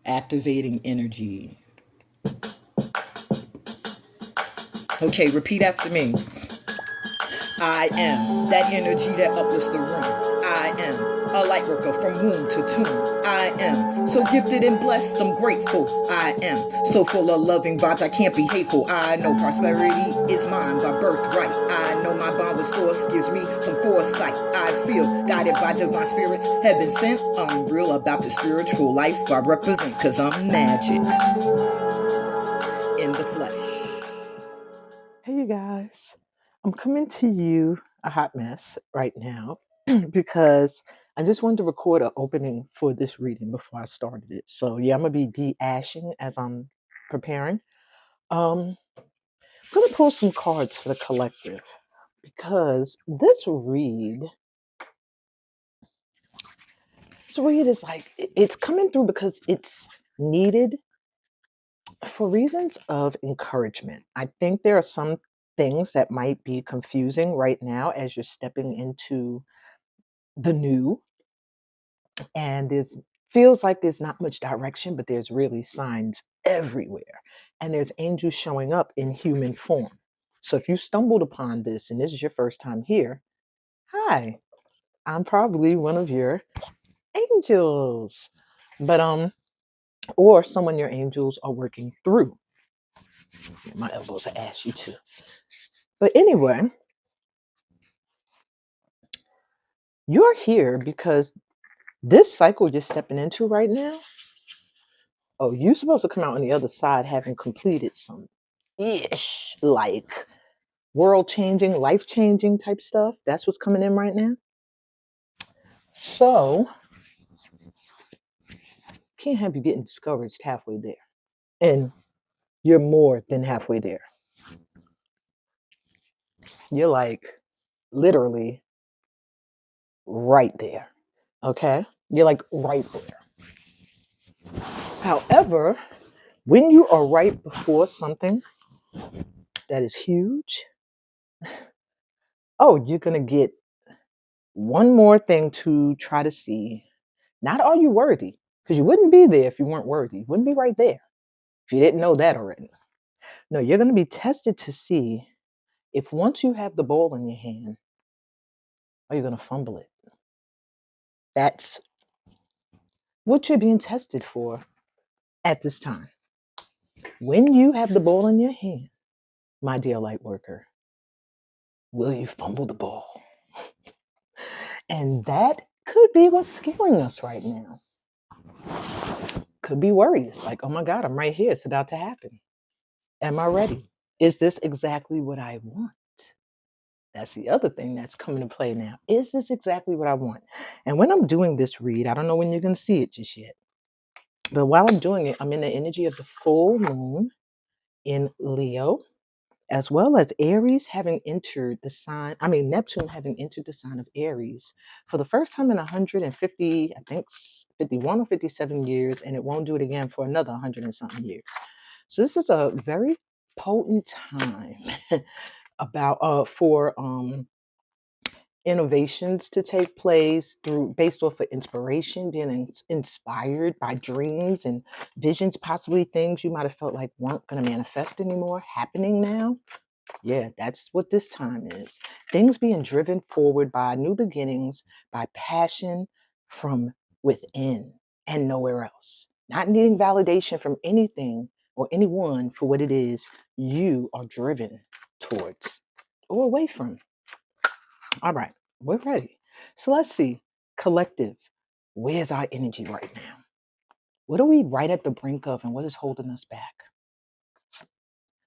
Activating energy. Okay, repeat after me. I am that energy that uplifts the room. I am a light worker from womb to tomb. I am so gifted and blessed, I'm grateful. I am so full of loving vibes, I can't be hateful. I know prosperity is mine by birthright. I know my bond with source gives me some foresight. I feel guided by divine spirits, heaven sent. I'm real about the spiritual life I represent, cause I'm magic in the flesh. Hey, you guys. I'm coming to you a hot mess right now because I just wanted to record an opening for this reading before I started it. So, yeah, I'm going to be de-ashing as I'm preparing. I'm going to pull some cards for the collective because this read is like, it's coming through because it's needed for reasons of encouragement. I think there are some things that might be confusing right now as you're stepping into the new, and there's feels like there's not much direction, but there's really signs everywhere, and there's angels showing up in human form. So if you stumbled upon this and this is your first time here, hi, I'm probably one of your angels, but or someone your angels are working through. My elbows are ashy too, but anyway, you're here because this cycle you're stepping into right now, oh, you're supposed to come out on the other side having completed some ish, like world changing, life changing type stuff. That's what's coming in right now. So, can't have you getting discouraged halfway there. And you're more than halfway there. You're like literally right there. Okay? You're like right there. However, when you are right before something that is huge, oh, you're going to get one more thing to try to see. Not are you worthy? Because you wouldn't be there if you weren't worthy. You wouldn't be right there if you didn't know that already. No, you're going to be tested to see if once you have the ball in your hand, are you going to fumble it? That's what you're being tested for at this time. When you have the ball in your hand, my dear light worker, will you fumble the ball? And that could be what's scaring us right now. Could be worries like, oh my God, I'm right here. It's about to happen. Am I ready? Is this exactly what I want? That's the other thing that's coming to play now. Is this exactly what I want? And when I'm doing this read, I don't know when you're going to see it just yet. But while I'm doing it, I'm in the energy of the full moon in Leo, as well as Aries having entered the sign, Neptune having entered the sign of Aries for the first time in 150, I think 51 or 57 years, and it won't do it again for another 100 and something years. So this is a very potent time about for innovations to take place through based off of inspiration, being inspired by dreams and visions, possibly things you might have felt like weren't going to manifest anymore happening now. Yeah, that's what this time is. Things being driven forward by new beginnings, by passion from within and nowhere else. Not needing validation from anything or anyone for what it is you are driven towards or away from. All right, we're ready. So let's see. Collective, where's our energy right now? What are we right at the brink of, and what is holding us back?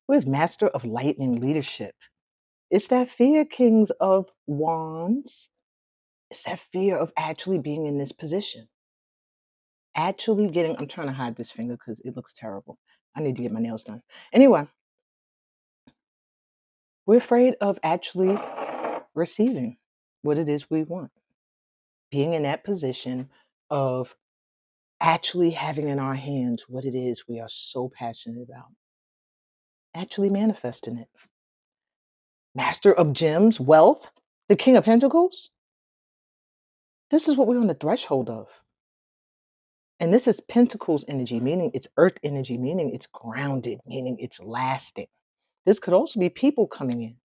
We have Master of Light and Leadership. It's that fear, Kings of Wands. It's that fear of actually being in this position. Actually getting, I'm trying to hide this finger because it looks terrible. I need to get my nails done. Anyway, we're afraid of actually receiving what it is we want. Being in that position of actually having in our hands what it is we are so passionate about, actually manifesting it. Master of Gems, wealth, the King of Pentacles. This is what we're on the threshold of. And this is Pentacles energy, meaning it's earth energy, meaning it's grounded, meaning it's lasting. This could also be people coming in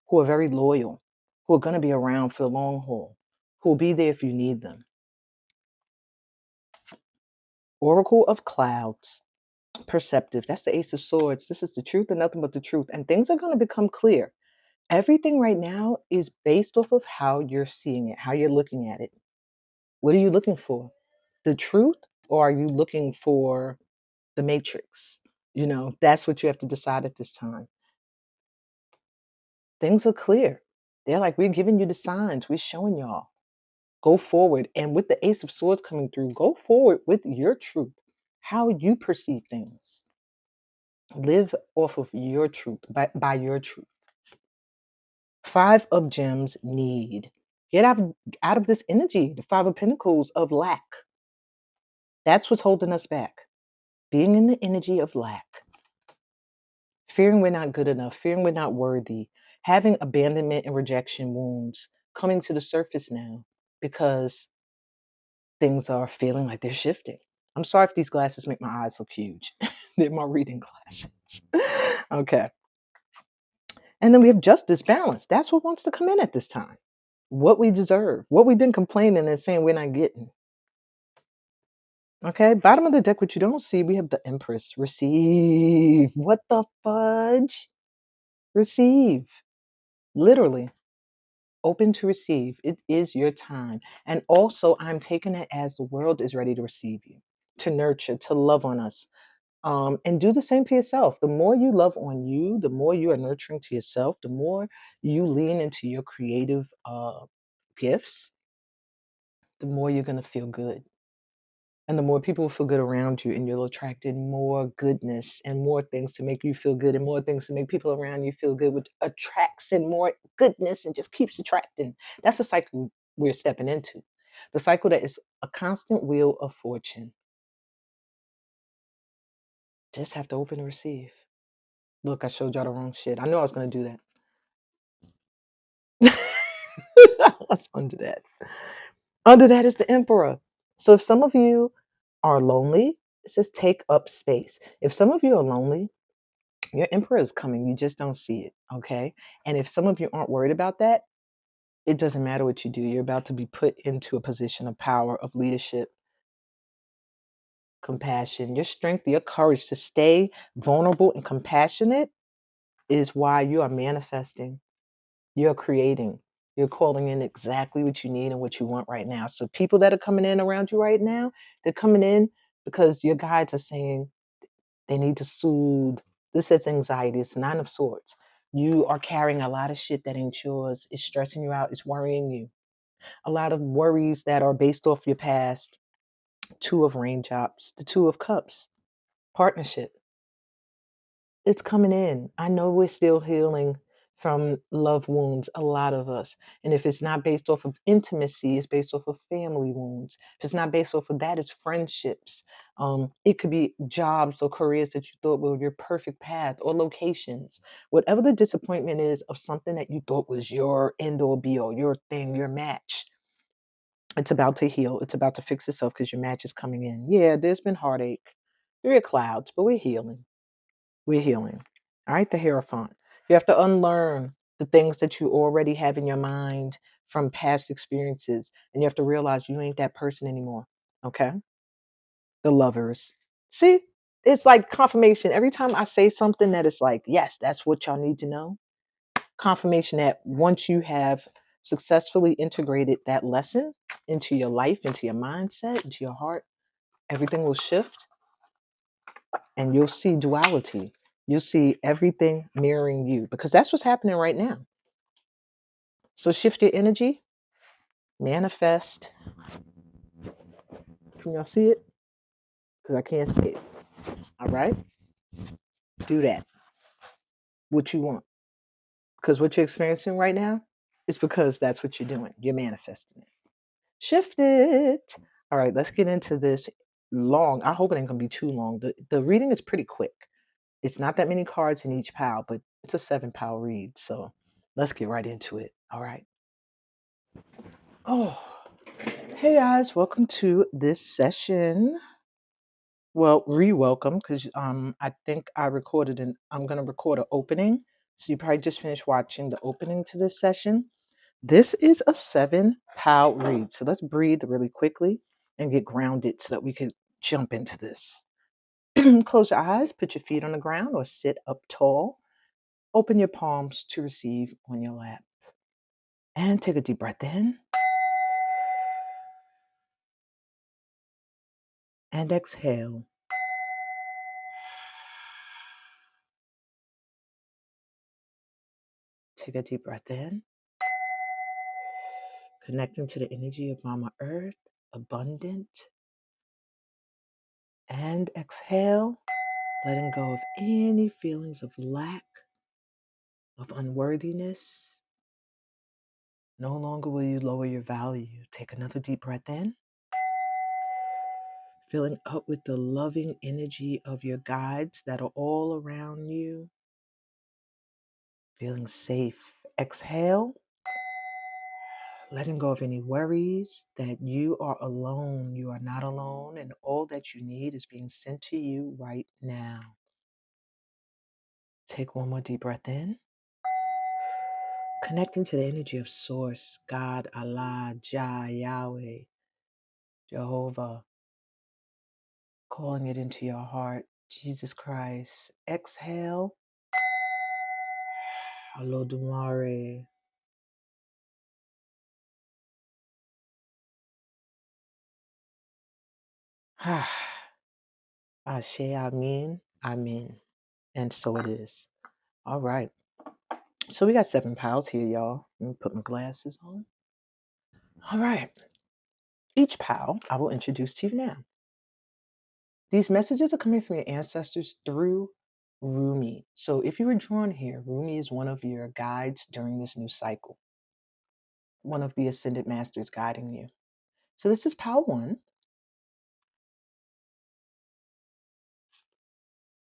who are very loyal, who are going to be around for the long haul, who will be there if you need them. Oracle of Clouds, perceptive. That's the Ace of Swords. This is the truth and nothing but the truth. And things are going to become clear. Everything right now is based off of how you're seeing it, how you're looking at it. What are you looking for? The truth, or are you looking for the matrix? That's what you have to decide at this time. Things are clear. They're like, we're giving you the signs. We're showing y'all. Go forward. And with the Ace of Swords coming through, go forward with your truth, how you perceive things. Live off of your truth, by your truth. Five of Gems, need. Get out of this energy, the Five of Pentacles of lack. That's what's holding us back. Being in the energy of lack. Fearing we're not good enough, fearing we're not worthy, having abandonment and rejection wounds coming to the surface now because things are feeling like they're shifting. I'm sorry if these glasses make my eyes look huge. They're my reading glasses. Okay. And then we have justice, balance. That's what wants to come in at this time. What we deserve, what we've been complaining and saying we're not getting. Okay, bottom of the deck, what you don't see, we have the Empress. Receive. What the fudge? Receive. Literally. Open to receive. It is your time. And also, I'm taking it as the world is ready to receive you, to nurture, to love on us. And do the same for yourself. The more you love on you, the more you are nurturing to yourself, the more you lean into your creative gifts, the more you're going to feel good. And the more people feel good around you, and you'll attract in more goodness and more things to make you feel good and more things to make people around you feel good, which attracts in more goodness and just keeps attracting. That's the cycle we're stepping into. The cycle that is a constant wheel of fortune. Just have to open and receive. Look, I showed y'all the wrong shit. I knew I was going to do that. What's under that? Under that is the Emperor. So if some of you are lonely, it says take up space. If some of you are lonely, your Emperor is coming. You just don't see it. Okay. And if some of you aren't worried about that, it doesn't matter what you do. You're about to be put into a position of power, of leadership, compassion. Your strength, your courage to stay vulnerable and compassionate is why you are manifesting. You're creating. You're calling in exactly what you need and what you want right now. So people that are coming in around you right now, they're coming in because your guides are saying they need to soothe. This is anxiety. It's 9 of Swords. You are carrying a lot of shit that ain't yours. It's stressing you out. It's worrying you. A lot of worries that are based off your past. 2 of Raindrops. The 2 of Cups. Partnership. It's coming in. I know we're still healing from love wounds, a lot of us. And if it's not based off of intimacy, it's based off of family wounds. If it's not based off of that, it's friendships. It could be jobs or careers that you thought were your perfect path, or locations. Whatever the disappointment is of something that you thought was your end all be all, your thing, your match, it's about to heal. It's about to fix itself because your match is coming in. Yeah, there's been heartache. There are clouds, but we're healing. We're healing. All right, the Hierophant. You have to unlearn the things that you already have in your mind from past experiences. And you have to realize you ain't that person anymore. Okay? The Lovers. See, it's like confirmation. Every time I say something that is like, yes, that's what y'all need to know. Confirmation that once you have successfully integrated that lesson into your life, into your mindset, into your heart, everything will shift and you'll see duality. You'll see everything mirroring you because that's what's happening right now. So shift your energy, manifest. Can y'all see it? Because I can't see it. All right? Do that. What you want. Because what you're experiencing right now is because that's what you're doing. You're manifesting it. Shift it. All right, let's get into this long. I hope it ain't going to be too long. The reading is pretty quick. It's not that many cards in each pile, but it's a 7-pile read. So let's get right into it. All right. Oh, hey guys, welcome to this session. Well, re-welcome because I think I recorded I'm gonna record an opening. So you probably just finished watching the opening to this session. This is a 7-POW read. So let's breathe really quickly and get grounded so that we can jump into this. Close your eyes, put your feet on the ground or sit up tall. Open your palms to receive on your lap. And take a deep breath in. And exhale. Take a deep breath in. Connecting to the energy of Mama Earth, abundant. And exhale, letting go of any feelings of lack, of unworthiness. No longer will you lower your value. Take another deep breath in. Filling up with the loving energy of your guides that are all around you. Feeling safe. Exhale, letting go of any worries that you are alone. You are not alone, and all that you need is being sent to you right now. Take one more deep breath in. Connecting to the energy of Source, God, Allah, Jah, Yahweh, Jehovah. Calling it into your heart, Jesus Christ. Exhale. Olodumare. Ashe, Amin, Amin. And so it is. All right. So we got 7 pals here, y'all. Let me put my glasses on. All right. Each pal I will introduce to you now. These messages are coming from your ancestors through Rumi. So if you were drawn here, Rumi is one of your guides during this new cycle, one of the ascended masters guiding you. So this is pal 1,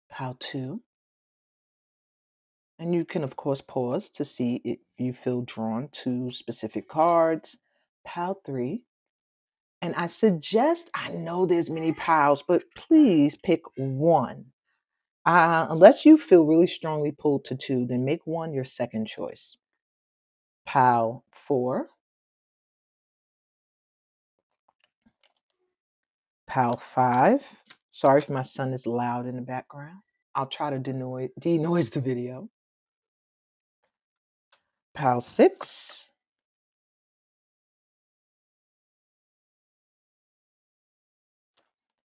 pal 2, and you can of course pause to see if you feel drawn to specific cards. Pal 3, and I suggest, I know there's many pals, but please pick one. Unless you feel really strongly pulled to 2, then make 1 your second choice. Pal 4, pal 5. Sorry if my son is loud in the background. I'll try to denoise the video. Pal 6,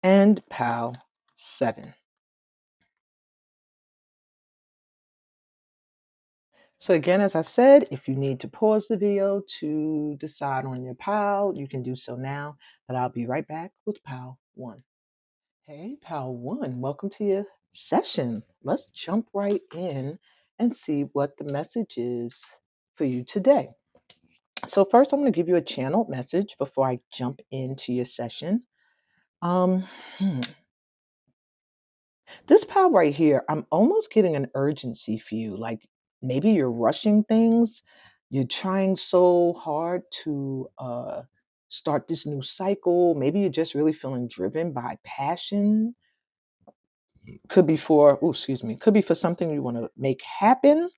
and pal 7. So again, as I said, if you need to pause the video to decide on your pal, you can do so now, but I'll be right back with pal 1. Hey, pal 1, welcome to your session. Let's jump right in and see what the message is for you today. So first, I'm going to give you a channeled message before I jump into your session. Um, hmm. This pal right here, I'm almost getting an urgency for you. Like maybe you're rushing things. You're trying so hard to start this new cycle. Maybe you're just really feeling driven by passion. Could be for, could be for something you want to make happen,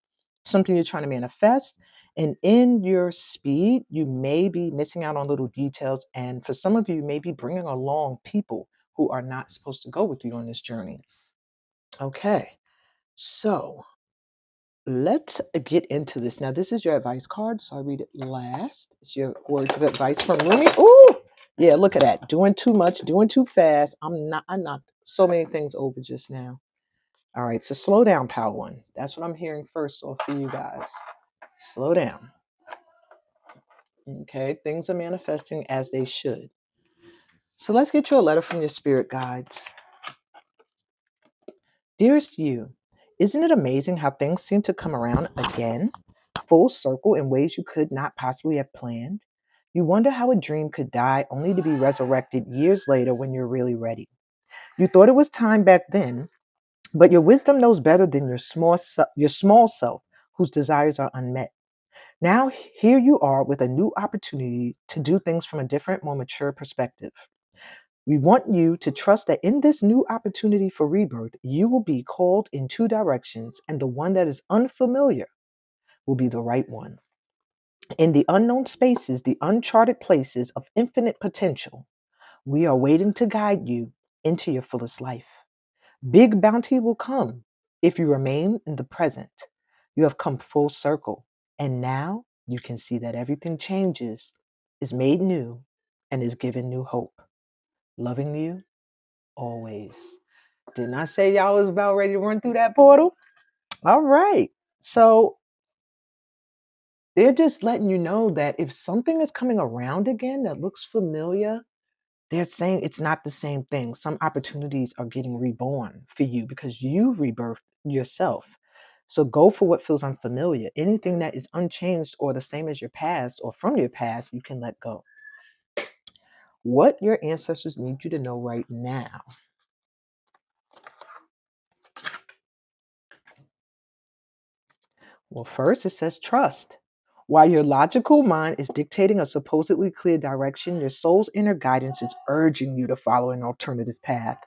something you're trying to manifest. And in your speed, you may be missing out on little details. And for some of you, you may be bringing along people who are not supposed to go with you on this journey. Okay. So let's get into this. Now, this is your advice card, so I read it last. It's your words of advice from Rumi. Ooh, yeah, look at that. Doing too much, doing too fast. I knocked so many things over just now. All right, so slow down, pal 1. That's what I'm hearing first off for you guys. Slow down. Okay, things are manifesting as they should. So let's get you a letter from your spirit guides. Dearest you, isn't it amazing how things seem to come around again, full circle in ways you could not possibly have planned? You wonder how a dream could die only to be resurrected years later when you're really ready. You thought it was time back then, but your wisdom knows better than your small self whose desires are unmet. Now here you are with a new opportunity to do things from a different, more mature perspective. We want you to trust that in this new opportunity for rebirth, you will be called in two directions, and the one that is unfamiliar will be the right one. In the unknown spaces, the uncharted places of infinite potential, we are waiting to guide you into your fullest life. Big bounty will come if you remain in the present. You have come full circle, and now you can see that everything changes, is made new, and is given new hope. Loving you always. Didn't I say y'all was about ready to run through that portal? All right. So they're just letting you know that if something is coming around again that looks familiar, they're saying it's not the same thing. Some opportunities are getting reborn for you because you rebirthed yourself. So go for what feels unfamiliar. Anything that is unchanged or the same as your past or from your past, you can let go. What your ancestors need you to know right now. Well, first it says trust. While your logical mind is dictating a supposedly clear direction, your soul's inner guidance is urging you to follow an alternative path.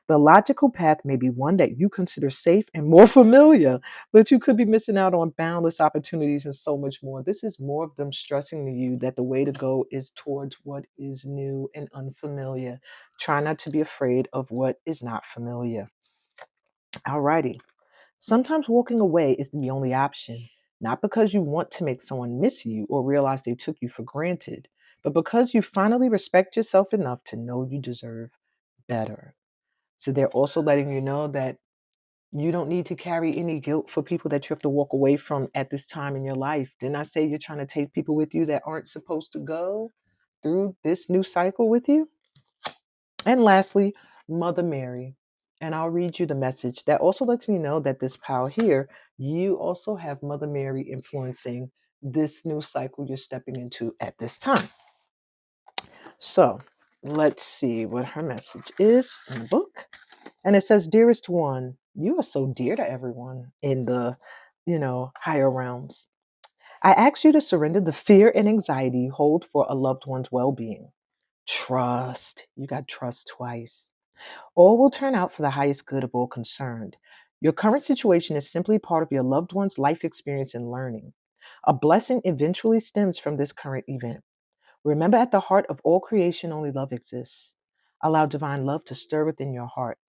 The logical path may be one that you consider safe and more familiar, but you could be missing out on boundless opportunities and so much more. This is more of them stressing to you that the way to go is towards what is new and unfamiliar. Try not to be afraid of what is not familiar. Alrighty. Sometimes walking away is the only option, not because you want to make someone miss you or realize they took you for granted, but because you finally respect yourself enough to know you deserve better. So they're also letting you know that you don't need to carry any guilt for people that you have to walk away from at this time in your life. Didn't I say you're trying to take people with you that aren't supposed to go through this new cycle with you? And lastly, Mother Mary. And I'll read you the message that also lets me know that this pile here, you also have Mother Mary influencing this new cycle you're stepping into at this time. So let's see what her message is in the book. And it says, Dearest one, you are so dear to everyone in the, higher realms. I ask you to surrender the fear and anxiety you hold for a loved one's well being. Trust. You got trust twice. All will turn out for the highest good of all concerned. Your current situation is simply part of your loved one's life experience and learning. A blessing eventually stems from this current event. Remember, at the heart of all creation, only love exists. Allow divine love to stir within your heart.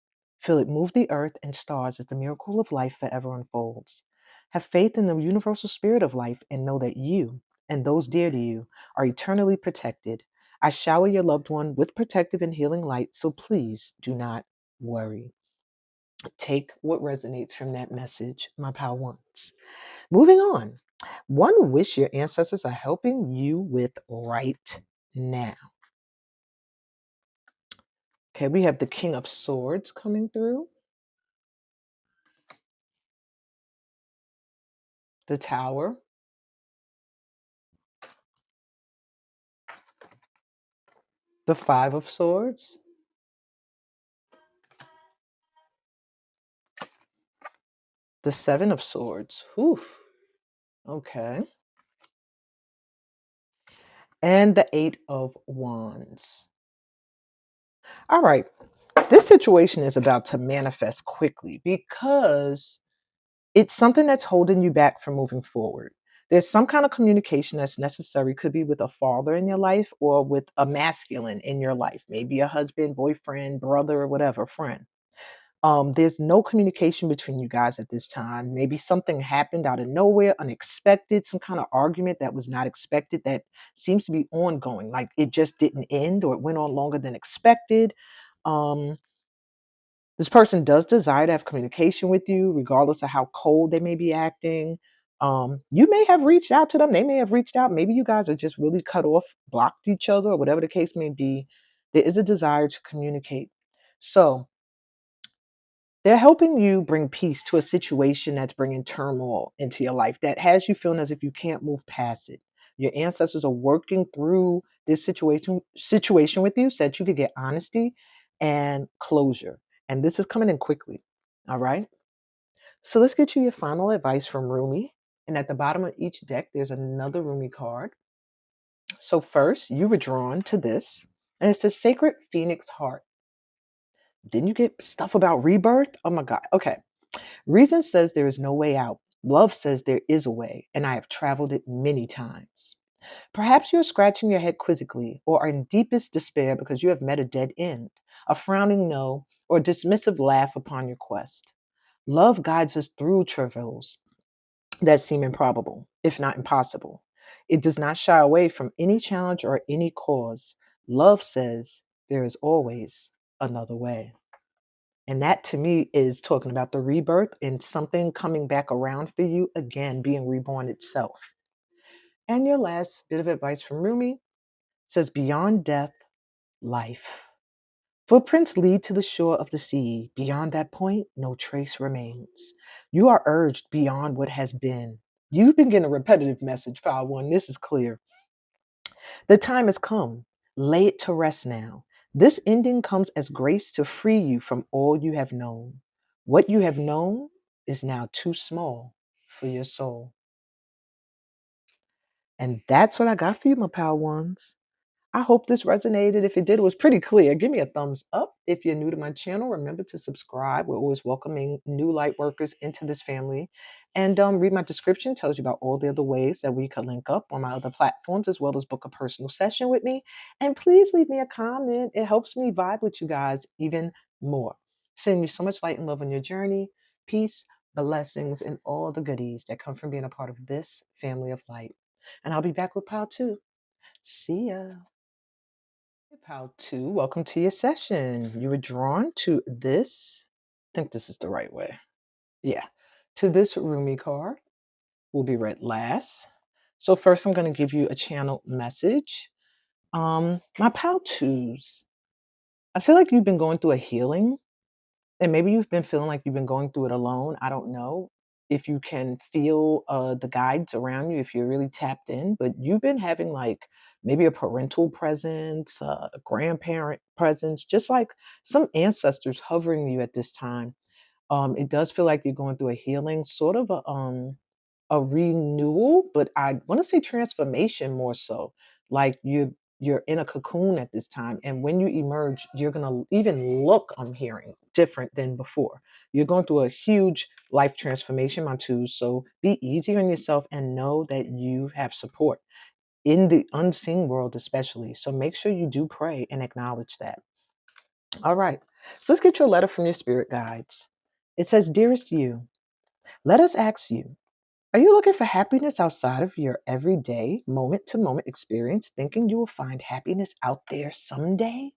Feel it move the earth and stars as the miracle of life forever unfolds. Have faith in the universal spirit of life and know that you and those dear to you are eternally protected. I shower your loved one with protective and healing light, so please do not worry. Take what resonates from that message, my pal ones. Moving on. One wish your ancestors are helping you with right now. Okay, we have the King of Swords coming through, the Tower, the Five of Swords, the Seven of Swords. Oof. Okay. And the Eight of Wands. All right. This situation is about to manifest quickly because it's something that's holding you back from moving forward. There's some kind of communication that's necessary. Could be with a father in your life or with a masculine in your life, maybe a husband, boyfriend, brother, whatever, friend. There's no communication between you guys at this time. Maybe something happened out of nowhere, unexpected, some kind of argument that was not expected that seems to be ongoing. Like it just didn't end or it went on longer than expected. Um, this person does desire to have communication with you, regardless of how cold they may be acting. You may have reached out to them. They may have reached out. Maybe you guys are just really cut off, blocked each other, or whatever the case may be. There is a desire to communicate. So, they're helping you bring peace to a situation that's bringing turmoil into your life that has you feeling as if you can't move past it. Your ancestors are working through this situation with you so that you could get honesty and closure. And this is coming in quickly. All right. So let's get you your final advice from Rumi. And at the bottom of each deck, there's another Rumi card. So first, you were drawn to this. And it's the sacred phoenix heart. Didn't you get stuff about rebirth? Oh my God. Okay. Reason says there is no way out. Love says there is a way, and I have traveled it many times. Perhaps you're scratching your head quizzically or are in deepest despair because you have met a dead end, a frowning no, or a dismissive laugh upon your quest. Love guides us through travails that seem improbable, if not impossible. It does not shy away from any challenge or any cause. Love says there is always another way. And that to me is talking about the rebirth and something coming back around for you again, being reborn itself. And your last bit of advice from Rumi says, beyond death, life. Footprints lead to the shore of the sea. Beyond that point, no trace remains. You are urged beyond what has been. You've been getting a repetitive message, Power One. This is clear. The time has come. Lay it to rest now. This ending comes as grace to free you from all you have known. What you have known is now too small for your soul. And that's what I got for you, my Power Ones. I hope this resonated. If it did, it was pretty clear. Give me a thumbs up. If you're new to my channel, remember to subscribe. We're always welcoming new light workers into this family. And read my description, tells you about all the other ways that we could link up on my other platforms, as well as book a personal session with me. And please leave me a comment. It helps me vibe with you guys even more. Sending you so much light and love on your journey. Peace, blessings, and all the goodies that come from being a part of this family of light. And I'll be back with Pile 2. See ya. Pal 2, welcome to your session. You were drawn to this, I think this is the right way. Yeah, to this Rumi card. Will be read last. So first I'm going to give you a channel message. My Pal 2s, I feel like you've been going through a healing, and maybe you've been feeling like you've been going through it alone. I don't know if you can feel the guides around you, if you're really tapped in, but you've been having like maybe a parental presence, a grandparent presence, just like some ancestors hovering you at this time. It does feel like you're going through a healing, sort of a renewal, but I want to say transformation more so. Like you're in a cocoon at this time, and when you emerge, you're gonna even look, I'm hearing, different than before. You're going through a huge life transformation, my twos. So be easy on yourself and know that you have support in the unseen world, especially. So make sure you do pray and acknowledge that. All right. So let's get your letter from your spirit guides. It says, Dearest you, let us ask you, are you looking for happiness outside of your everyday, moment to moment experience, thinking you will find happiness out there someday?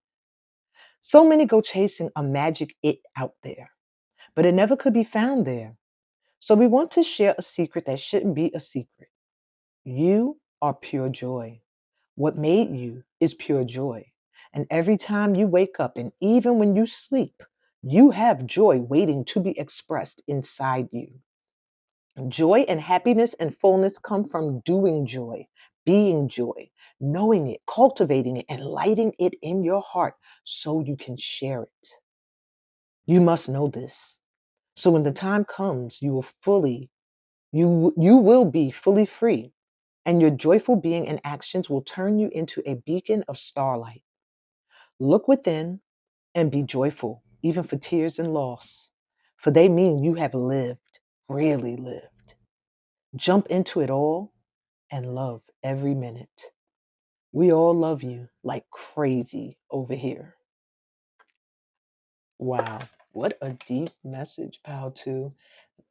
So many go chasing a magic it out there, but it never could be found there. So we want to share a secret that shouldn't be a secret. You are pure joy. What made you is pure joy. And every time you wake up, and even when you sleep, you have joy waiting to be expressed inside you. Joy and happiness and fullness come from doing joy, being joy, knowing it, cultivating it, and lighting it in your heart so you can share it. You must know this. So when the time comes, you will be fully free, and your joyful being and actions will turn you into a beacon of starlight. Look within and be joyful, even for tears and loss, for they mean you have lived, really lived. Jump into it all and love every minute. We all love you like crazy over here. Wow, what a deep message, Pal 2.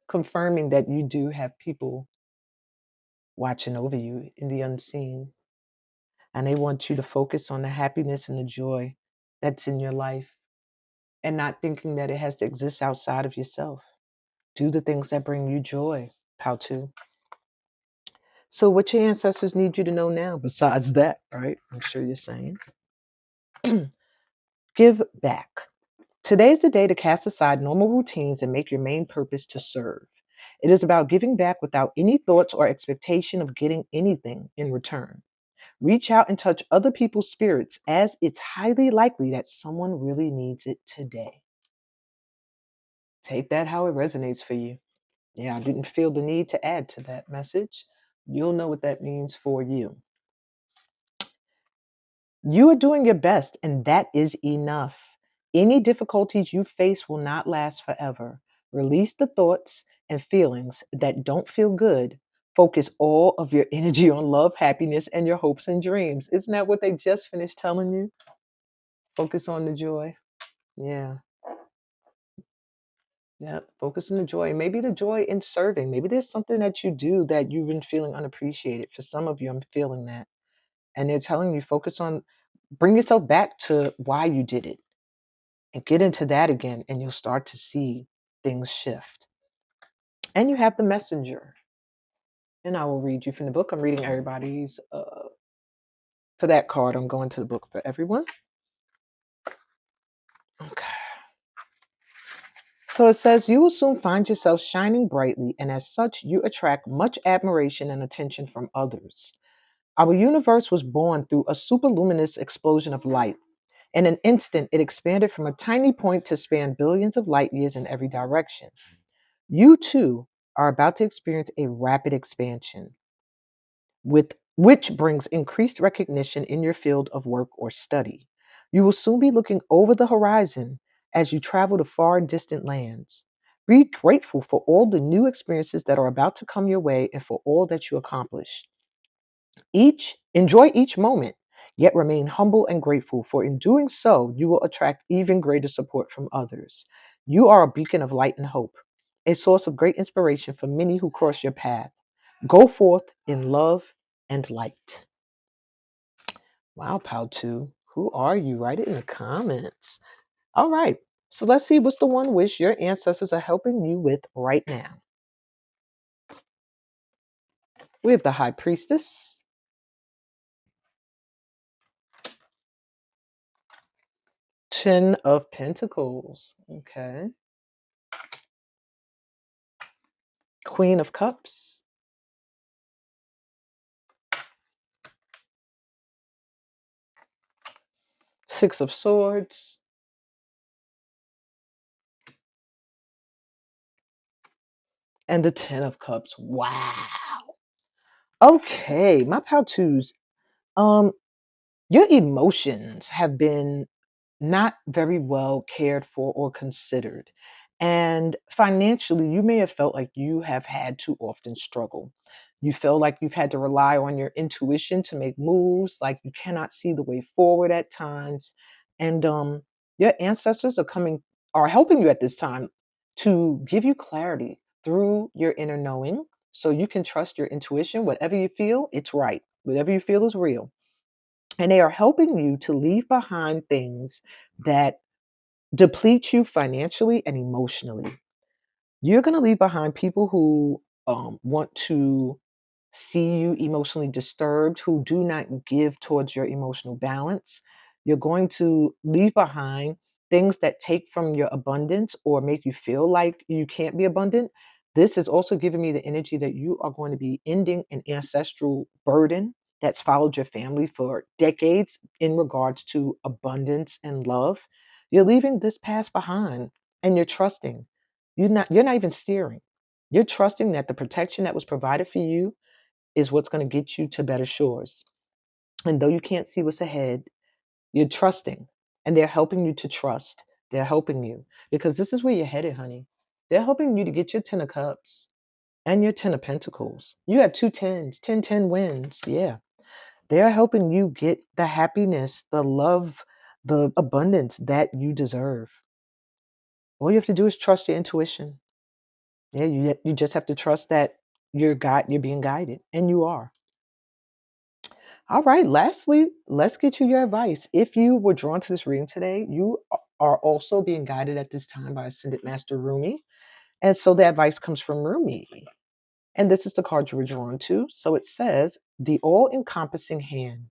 Confirming that you do have people watching over you in the unseen. And they want you to focus on the happiness and the joy that's in your life and not thinking that it has to exist outside of yourself. Do the things that bring you joy, Pal 2. So, what your ancestors need you to know now, besides that, right? I'm sure you're saying. Give back. Today is the day to cast aside normal routines and make your main purpose to serve. It is about giving back without any thoughts or expectation of getting anything in return. Reach out and touch other people's spirits, as it's highly likely that someone really needs it today. Take that how it resonates for you. Yeah, I didn't feel the need to add to that message. You'll know what that means for you. You are doing your best, and that is enough. Any difficulties you face will not last forever. Release the thoughts and feelings that don't feel good. Focus all of your energy on love, happiness, and your hopes and dreams. Isn't that what they just finished telling you? Focus on the joy. Yeah. Yeah. Focus on the joy. Maybe the joy in serving. Maybe there's something that you do that you've been feeling unappreciated. For some of you, I'm feeling that. And they're telling you, bring yourself back to why you did it and get into that again, and you'll start to see things shift. And you have the messenger. And I will read you from the book. I'm reading everybody's. For that card, I'm going to the book for everyone. Okay. So it says, you will soon find yourself shining brightly, and as such, you attract much admiration and attention from others. Our universe was born through a superluminous explosion of light. In an instant, it expanded from a tiny point to span billions of light years in every direction. You too are about to experience a rapid expansion, which brings increased recognition in your field of work or study. You will soon be looking over the horizon as you travel to far and distant lands. Be grateful for all the new experiences that are about to come your way and for all that you accomplish. Enjoy each moment, yet remain humble and grateful, for in doing so, you will attract even greater support from others. You are a beacon of light and hope, a source of great inspiration for many who cross your path. Go forth in love and light. Wow, Pal2, who are you? Write it in the comments. All right, so let's see what's the one wish your ancestors are helping you with right now. We have the High Priestess, Ten of Pentacles, okay, Queen of Cups, Six of Swords, and the Ten of Cups. Wow. Okay, my pal twos. Um, your emotions have been not very well cared for or considered. And financially, you may have felt like you have had to often struggle. You feel like you've had to rely on your intuition to make moves, like you cannot see the way forward at times. And your ancestors are helping you at this time to give you clarity through your inner knowing so you can trust your intuition. Whatever you feel, it's right. Whatever you feel is real. And they are helping you to leave behind things that deplete you financially and emotionally. You're going to leave behind people who want to see you emotionally disturbed, who do not give towards your emotional balance. You're going to leave behind things that take from your abundance or make you feel like you can't be abundant. This is also giving me the energy that you are going to be ending an ancestral burden that's followed your family for decades in regards to abundance and love. You're leaving this past behind and you're trusting. You're not even steering. You're trusting that the protection that was provided for you is what's going to get you to better shores. And though you can't see what's ahead, you're trusting. And they're helping you to trust. They're helping you because this is where you're headed, honey. They're helping you to get your 10 of cups and your 10 of pentacles. You have two tens, 10 wins. Yeah. They're helping you get the happiness, the love, the abundance that you deserve. All you have to do is trust your intuition. Yeah, you just have to trust that you're being guided, and you are. All right, lastly, let's get you your advice. If you were drawn to this reading today, you are also being guided at this time by Ascended Master Rumi. And so the advice comes from Rumi. And this is the card you were drawn to. So it says, the all-encompassing hand.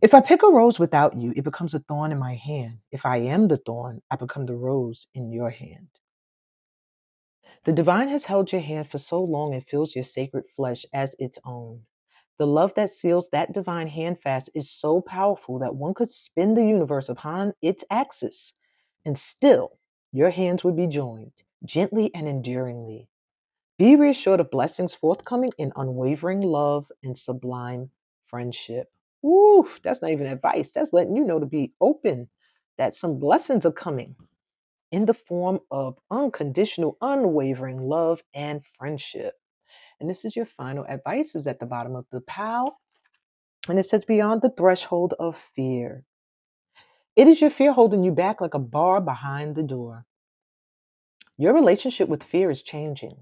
If I pick a rose without you, it becomes a thorn in my hand. If I am the thorn, I become the rose in your hand. The divine has held your hand for so long and feels your sacred flesh as its own. The love that seals that divine hand fast is so powerful that one could spin the universe upon its axis, and still your hands would be joined, gently and enduringly. Be reassured of blessings forthcoming in unwavering love and sublime friendship. Woo, that's not even advice. That's letting you know to be open, that some blessings are coming in the form of unconditional, unwavering love and friendship. And this is your final advice. It's at the bottom of the pile. And it says, beyond the threshold of fear. It is your fear holding you back like a bar behind the door. Your relationship with fear is changing.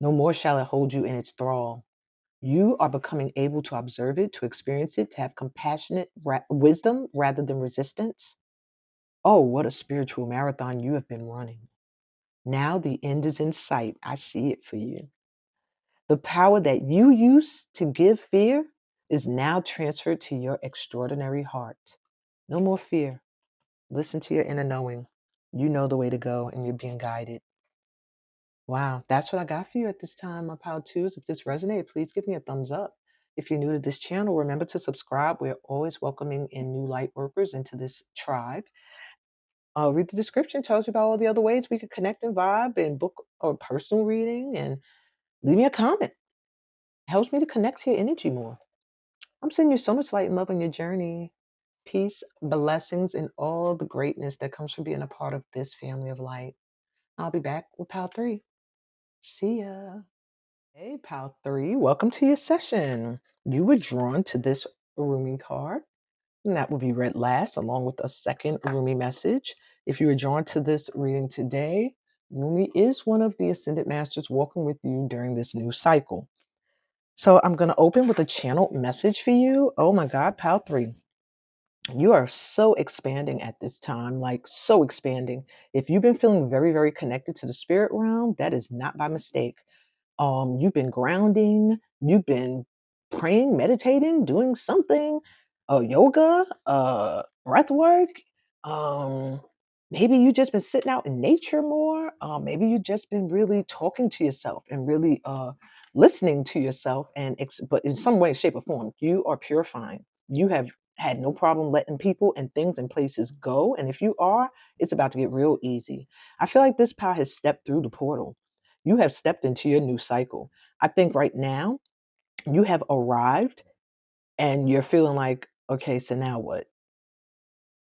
No more shall it hold you in its thrall. You are becoming able to observe it, to experience it, to have compassionate wisdom rather than resistance. Oh, what a spiritual marathon you have been running. Now the end is in sight. I see it for you. The power that you used to give fear is now transferred to your extraordinary heart. No more fear. Listen to your inner knowing. You know the way to go and you're being guided. Wow, that's what I got for you at this time, my Pile 2s. If this resonated, please give me a thumbs up. If you're new to this channel, remember to subscribe. We're always welcoming in new light workers into this tribe. Read the description, tells you about all the other ways we can connect and vibe and book or personal reading, and leave me a comment. It helps me to connect to your energy more. I'm sending you so much light and love on your journey. Peace, blessings, and all the greatness that comes from being a part of this family of light. I'll be back with Pile 3. See ya. Hey, Pal 3, welcome to your session. You were drawn to this Rumi card, and that will be read last, along with a second Rumi message. If you were drawn to this reading today, Rumi is one of the Ascended Masters walking with you during this new cycle. So I'm going to open with a channeled message for you. Oh my God, Pal 3. You are so expanding at this time, like so expanding. If you've been feeling very, very connected to the spirit realm, that is not by mistake. You've been grounding, you've been praying, meditating, doing something, yoga, breath work. Um, Maybe you just been sitting out in nature more. Maybe you just been really talking to yourself and really listening to yourself. But in some way, shape, or form, you are purifying. You have had no problem letting people and things and places go. And if you are, it's about to get real easy. I feel like this power has stepped through the portal. You have stepped into your new cycle. I think right now you have arrived and you're feeling like, okay, so now what?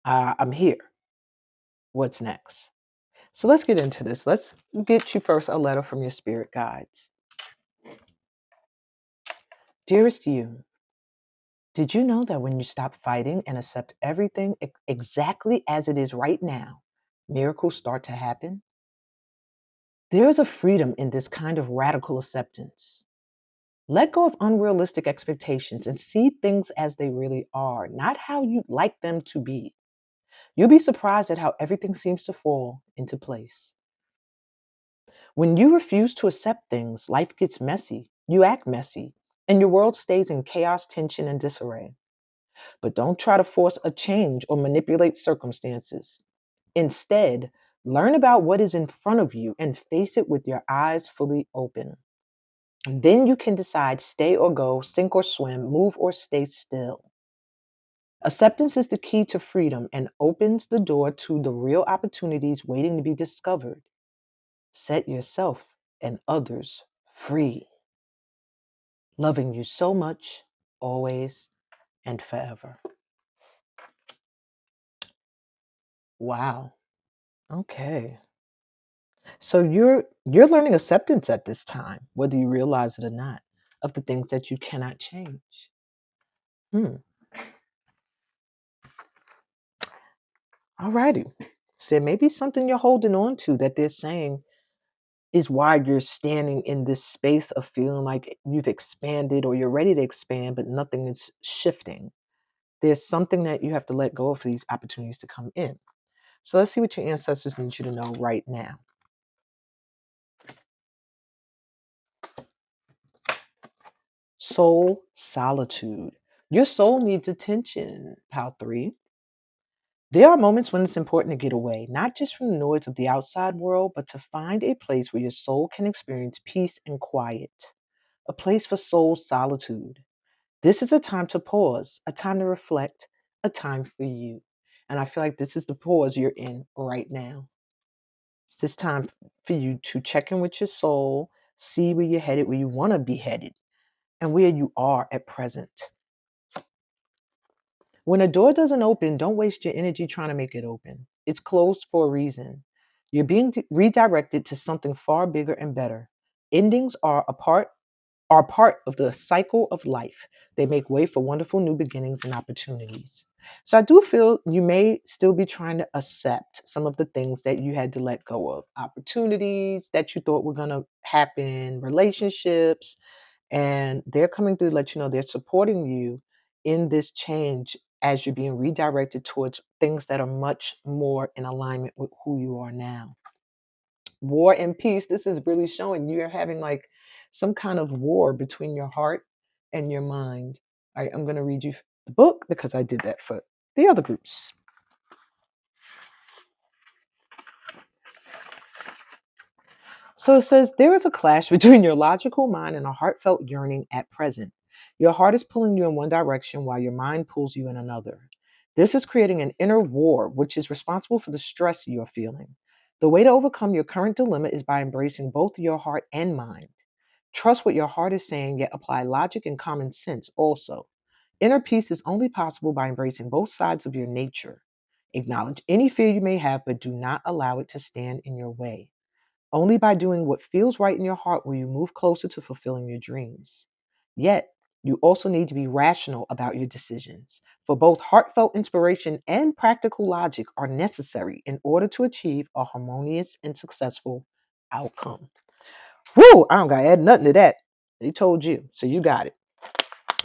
I'm here. What's next? So let's get into this. Let's get you first a letter from your spirit guides. Dearest you, did you know that when you stop fighting and accept everything exactly as it is right now, miracles start to happen? There is a freedom in this kind of radical acceptance. Let go of unrealistic expectations and see things as they really are, not how you'd like them to be. You'll be surprised at how everything seems to fall into place. When you refuse to accept things, life gets messy, you act messy, and your world stays in chaos, tension, and disarray. But don't try to force a change or manipulate circumstances. Instead, learn about what is in front of you and face it with your eyes fully open. Then you can decide stay or go, sink or swim, move or stay still. Acceptance is the key to freedom and opens the door to the real opportunities waiting to be discovered. Set yourself and others free. Loving you so much, always and forever. Wow. Okay. So you're learning acceptance at this time, whether you realize it or not, of the things that you cannot change. Hmm. Alrighty. So there may be something you're holding on to that they're saying is why you're standing in this space of feeling like you've expanded or you're ready to expand, but nothing is shifting. There's something that you have to let go of for these opportunities to come in. So let's see what your ancestors need you to know right now. Soul solitude. Your soul needs attention, Pal 3. There are moments when it's important to get away, not just from the noise of the outside world, but to find a place where your soul can experience peace and quiet, a place for soul solitude. This is a time to pause, a time to reflect, a time for you. And I feel like this is the pause you're in right now. It's this time for you to check in with your soul, see where you're headed, where you want to be headed, and where you are at present. When a door doesn't open, don't waste your energy trying to make it open. It's closed for a reason. You're being redirected to something far bigger and better. Endings are part of the cycle of life. They make way for wonderful new beginnings and opportunities. So I do feel you may still be trying to accept some of the things that you had to let go of, opportunities that you thought were going to happen, relationships, and they're coming through to let you know they're supporting you in this change as you're being redirected towards things that are much more in alignment with who you are now. War and peace. This is really showing you're having like some kind of war between your heart and your mind. All right, I'm going to read you the book because I did that for the other groups. So it says there is a clash between your logical mind and a heartfelt yearning at present. Your heart is pulling you in one direction while your mind pulls you in another. This is creating an inner war, which is responsible for the stress you are feeling. The way to overcome your current dilemma is by embracing both your heart and mind. Trust what your heart is saying, yet apply logic and common sense also. Inner peace is only possible by embracing both sides of your nature. Acknowledge any fear you may have, but do not allow it to stand in your way. Only by doing what feels right in your heart will you move closer to fulfilling your dreams. Yet, you also need to be rational about your decisions, for both heartfelt inspiration and practical logic are necessary in order to achieve a harmonious and successful outcome. Woo! I don't got to add nothing to that. They told you, so you got it.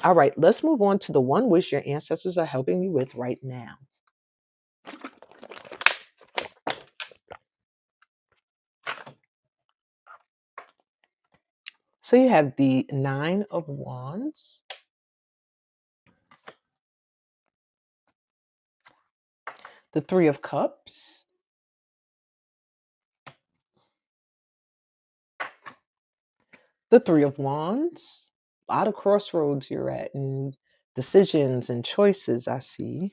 All right, let's move on to the one wish your ancestors are helping you with right now. So you have the Nine of Wands, the Three of Cups, the Three of Wands. A lot of crossroads you're at and decisions and choices, I see.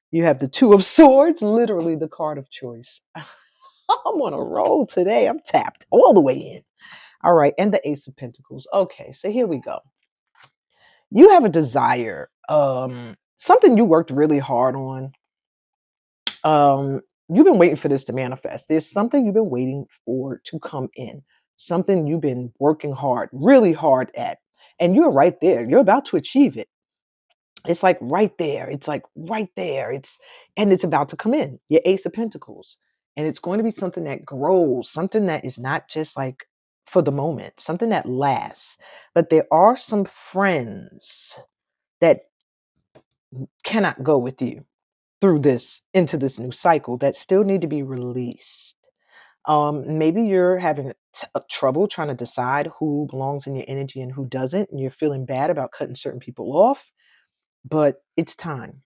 You have the Two of Swords, literally the card of choice. I'm on a roll today. I'm tapped all the way in. All right, and the Ace of Pentacles. Okay, so here we go. You have a desire, something you worked really hard on. You've been waiting for this to manifest. There's something you've been waiting for to come in, something you've been working hard, really hard at, and you're right there. You're about to achieve it. It's like right there. It's like right there. It's about to come in. Your Ace of Pentacles, and it's going to be something that grows, something that is not just like for the moment, something that lasts. But there are some friends that cannot go with you through this into this new cycle that still need to be released. Maybe you're having trouble trying to decide who belongs in your energy and who doesn't, and you're feeling bad about cutting certain people off, but it's time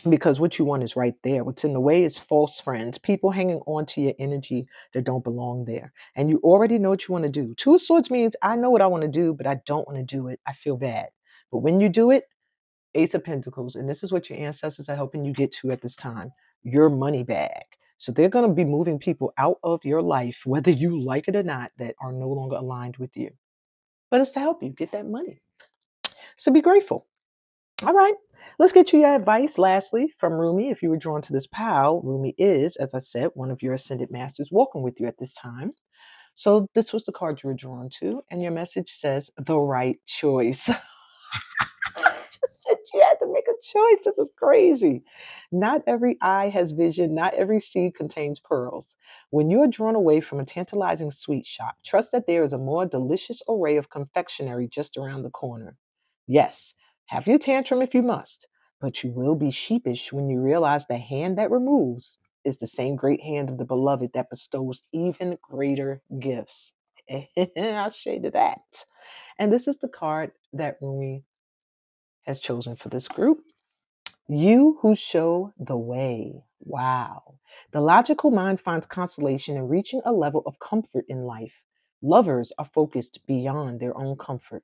because what you want is right there. What's in the way is false friends, people hanging on to your energy that don't belong there. And you already know what you want to do. Two of Swords means I know what I want to do, but I don't want to do it. I feel bad. But when you do it, Ace of Pentacles, and this is what your ancestors are helping you get to at this time, your money bag. So they're going to be moving people out of your life, whether you like it or not, that are no longer aligned with you. But it's to help you get that money. So be grateful. All right, let's get you your advice. Lastly, from Rumi, if you were drawn to this pile, Rumi is, as I said, one of your ascended masters walking with you at this time. So this was the card you were drawn to, and your message says the right choice. Just said you had to make a choice. This is crazy. Not every eye has vision. Not every seed contains pearls. When you are drawn away from a tantalizing sweet shop, trust that there is a more delicious array of confectionery just around the corner. Yes, have your tantrum if you must, but you will be sheepish when you realize the hand that removes is the same great hand of the beloved that bestows even greater gifts. I'll shade to that. And this is the card that Rumi has chosen for this group. You who show the way. Wow. The logical mind finds consolation in reaching a level of comfort in life. Lovers are focused beyond their own comfort.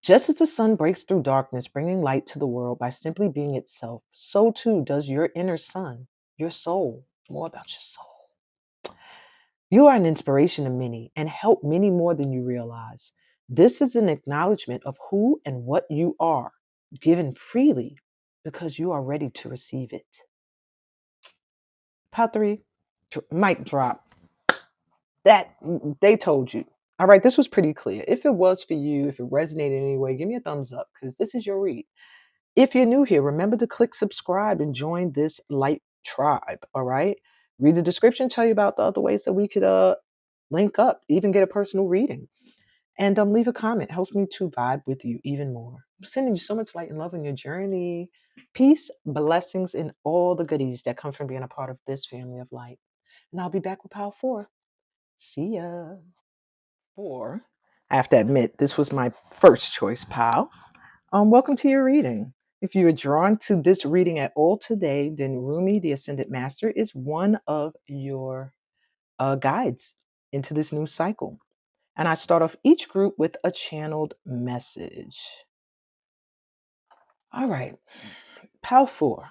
Just as the sun breaks through darkness, bringing light to the world by simply being itself, so too does your inner sun, your soul. More about your soul. You are an inspiration to many and help many more than you realize. This is an acknowledgement of who and what you are. given freely because you are ready to receive it. Part 3, mic drop. That they told you. All right, this was pretty clear. If it was for you, if it resonated in any way, give me a thumbs up because this is your read. If you're new here, remember to click subscribe and join this light tribe. All right. Read the description, tell you about the other ways that we could link up, even get a personal reading. And leave a comment. Helps me to vibe with you even more. I'm sending you so much light and love on your journey. Peace, blessings, and all the goodies that come from being a part of this family of light. And I'll be back with Power 4. See ya. 4. I have to admit, this was my first choice, pal. Welcome to your reading. If you are drawn to this reading at all today, then Rumi, the Ascended Master, is one of your guides into this new cycle. And I start off each group with a channeled message. All right, Pal 4.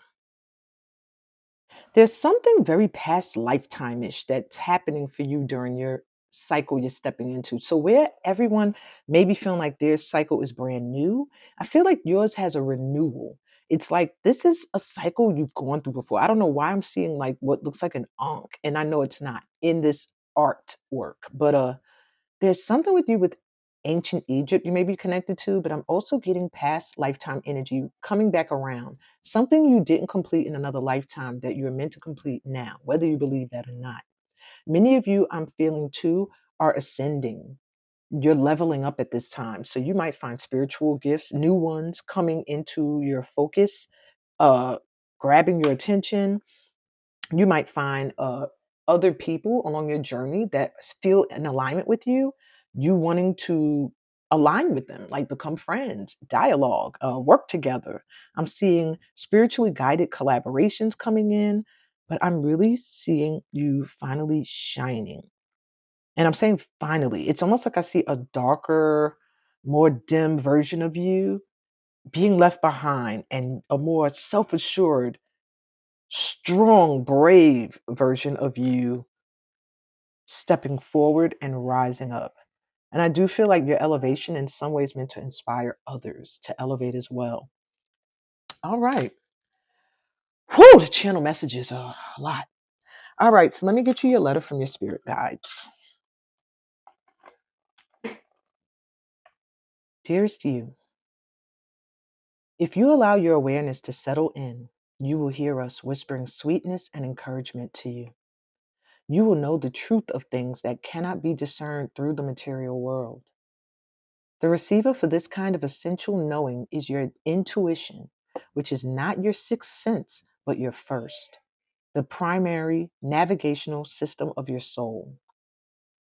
There's something very past lifetime-ish that's happening for you during your cycle you're stepping into. So where everyone may be feeling like their cycle is brand new, I feel like yours has a renewal. It's like this is a cycle you've gone through before. I don't know why I'm seeing like what looks like an ankh, and I know it's not in this artwork, but there's something with you with ancient Egypt you may be connected to, but I'm also getting past lifetime energy coming back around. Something you didn't complete in another lifetime that you're meant to complete now, whether you believe that or not. Many of you, I'm feeling too, are ascending. You're leveling up at this time. So you might find spiritual gifts, new ones coming into your focus, uh, grabbing your attention. You might find other people along your journey that feel in alignment with you, you wanting to align with them, like become friends, dialogue, work together. I'm seeing spiritually guided collaborations coming in, but I'm really seeing you finally shining. And I'm saying finally, it's almost like I see a darker, more dim version of you being left behind and a more self assured, strong, brave version of you stepping forward and rising up. And I do feel like your elevation in some ways meant to inspire others to elevate as well. All right. Whew, the channel messages are a lot. All right, so let me get you your letter from your spirit guides. Dearest you, if you allow your awareness to settle in, you will hear us whispering sweetness and encouragement to you. You will know the truth of things that cannot be discerned through the material world. The receiver for this kind of essential knowing is your intuition, which is not your sixth sense, but your first, the primary navigational system of your soul.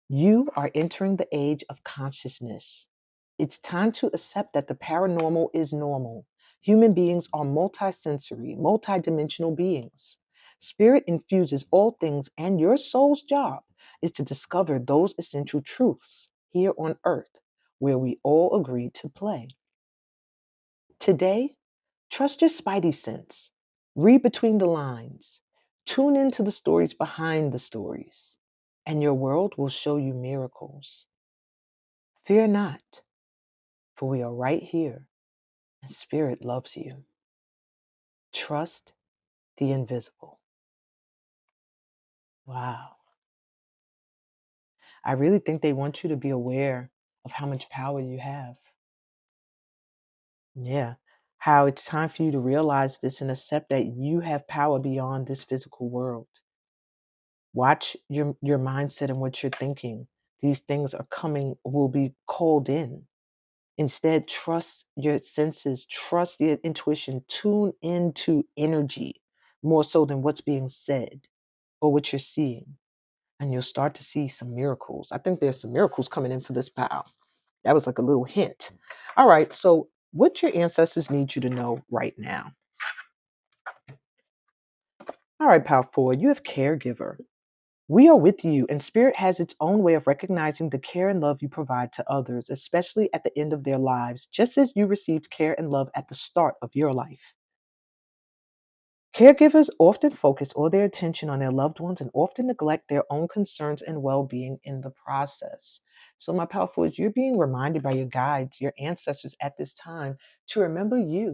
You are entering the age of consciousness. It's time to accept that the paranormal is normal. Human beings are multisensory, multidimensional beings. Spirit infuses all things, and your soul's job is to discover those essential truths here on earth, where we all agree to play. Today, trust your spidey sense. Read between the lines. Tune into the stories behind the stories, and your world will show you miracles. Fear not, for we are right here, and Spirit loves you. Trust the invisible. Wow. I really think they want you to be aware of how much power you have. Yeah. How it's time for you to realize this and accept that you have power beyond this physical world. Watch your mindset and what you're thinking. These things are coming, will be called in. Instead, trust your senses, trust your intuition, tune into energy more so than what's being said or what you're seeing. And you'll start to see some miracles. I think there's some miracles coming in for this pal. That was like a little hint. All right, so what your ancestors need you to know right now. All right, pal 4, you have caregiver. We are with you, and Spirit has its own way of recognizing the care and love you provide to others, especially at the end of their lives, just as you received care and love at the start of your life. Caregivers often focus all their attention on their loved ones and often neglect their own concerns and well being in the process. So, my powerful is you're being reminded by your guides, your ancestors at this time to remember you,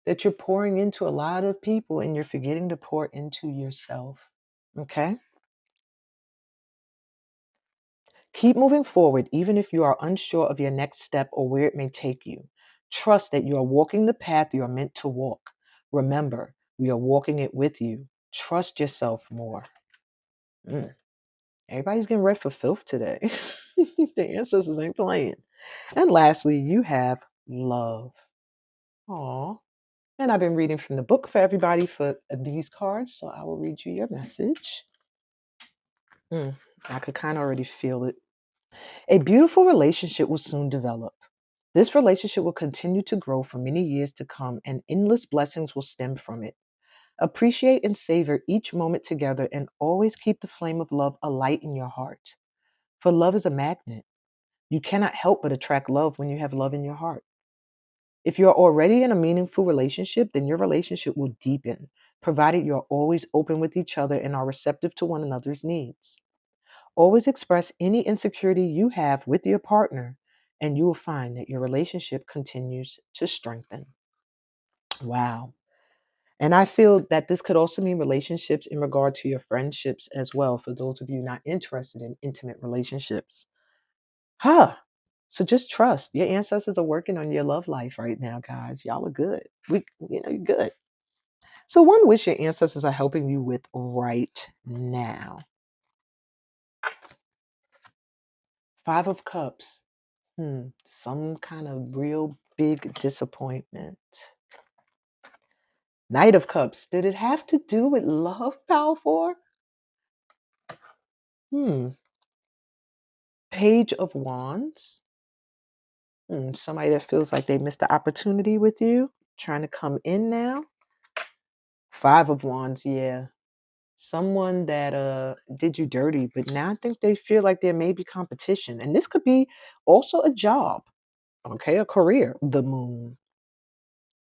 that you're pouring into a lot of people and you're forgetting to pour into yourself. Okay? Keep moving forward, even if you are unsure of your next step or where it may take you. Trust that you are walking the path you are meant to walk. Remember, we are walking it with you. Trust yourself more. Mm. Everybody's getting ready for filth today. The ancestors ain't playing. And lastly, you have love. Aw. And I've been reading from the book for everybody for these cards, so I will read you your message. I could kind of already feel it. A beautiful relationship will soon develop. This relationship will continue to grow for many years to come, and endless blessings will stem from it. Appreciate and savor each moment together, and always keep the flame of love alight in your heart. For love is a magnet. You cannot help but attract love when you have love in your heart. If you're already in a meaningful relationship, then your relationship will deepen, provided you're always open with each other and are receptive to one another's needs. Always express any insecurity you have with your partner, and you will find that your relationship continues to strengthen. Wow. And I feel that this could also mean relationships in regard to your friendships as well, for those of you not interested in intimate relationships. Huh. So just trust. Your ancestors are working on your love life right now, guys. Y'all are good. You're good. So one wish your ancestors are helping you with right now. Five of Cups. Some kind of real big disappointment. Knight of Cups. Did it have to do with love, Power? Hmm. Page of Wands. Somebody that feels like they missed the opportunity with you, trying to come in now. Five of Wands, yeah. Someone that did you dirty, but now I think they feel like there may be competition. And this could be also a job, okay, a career. The Moon.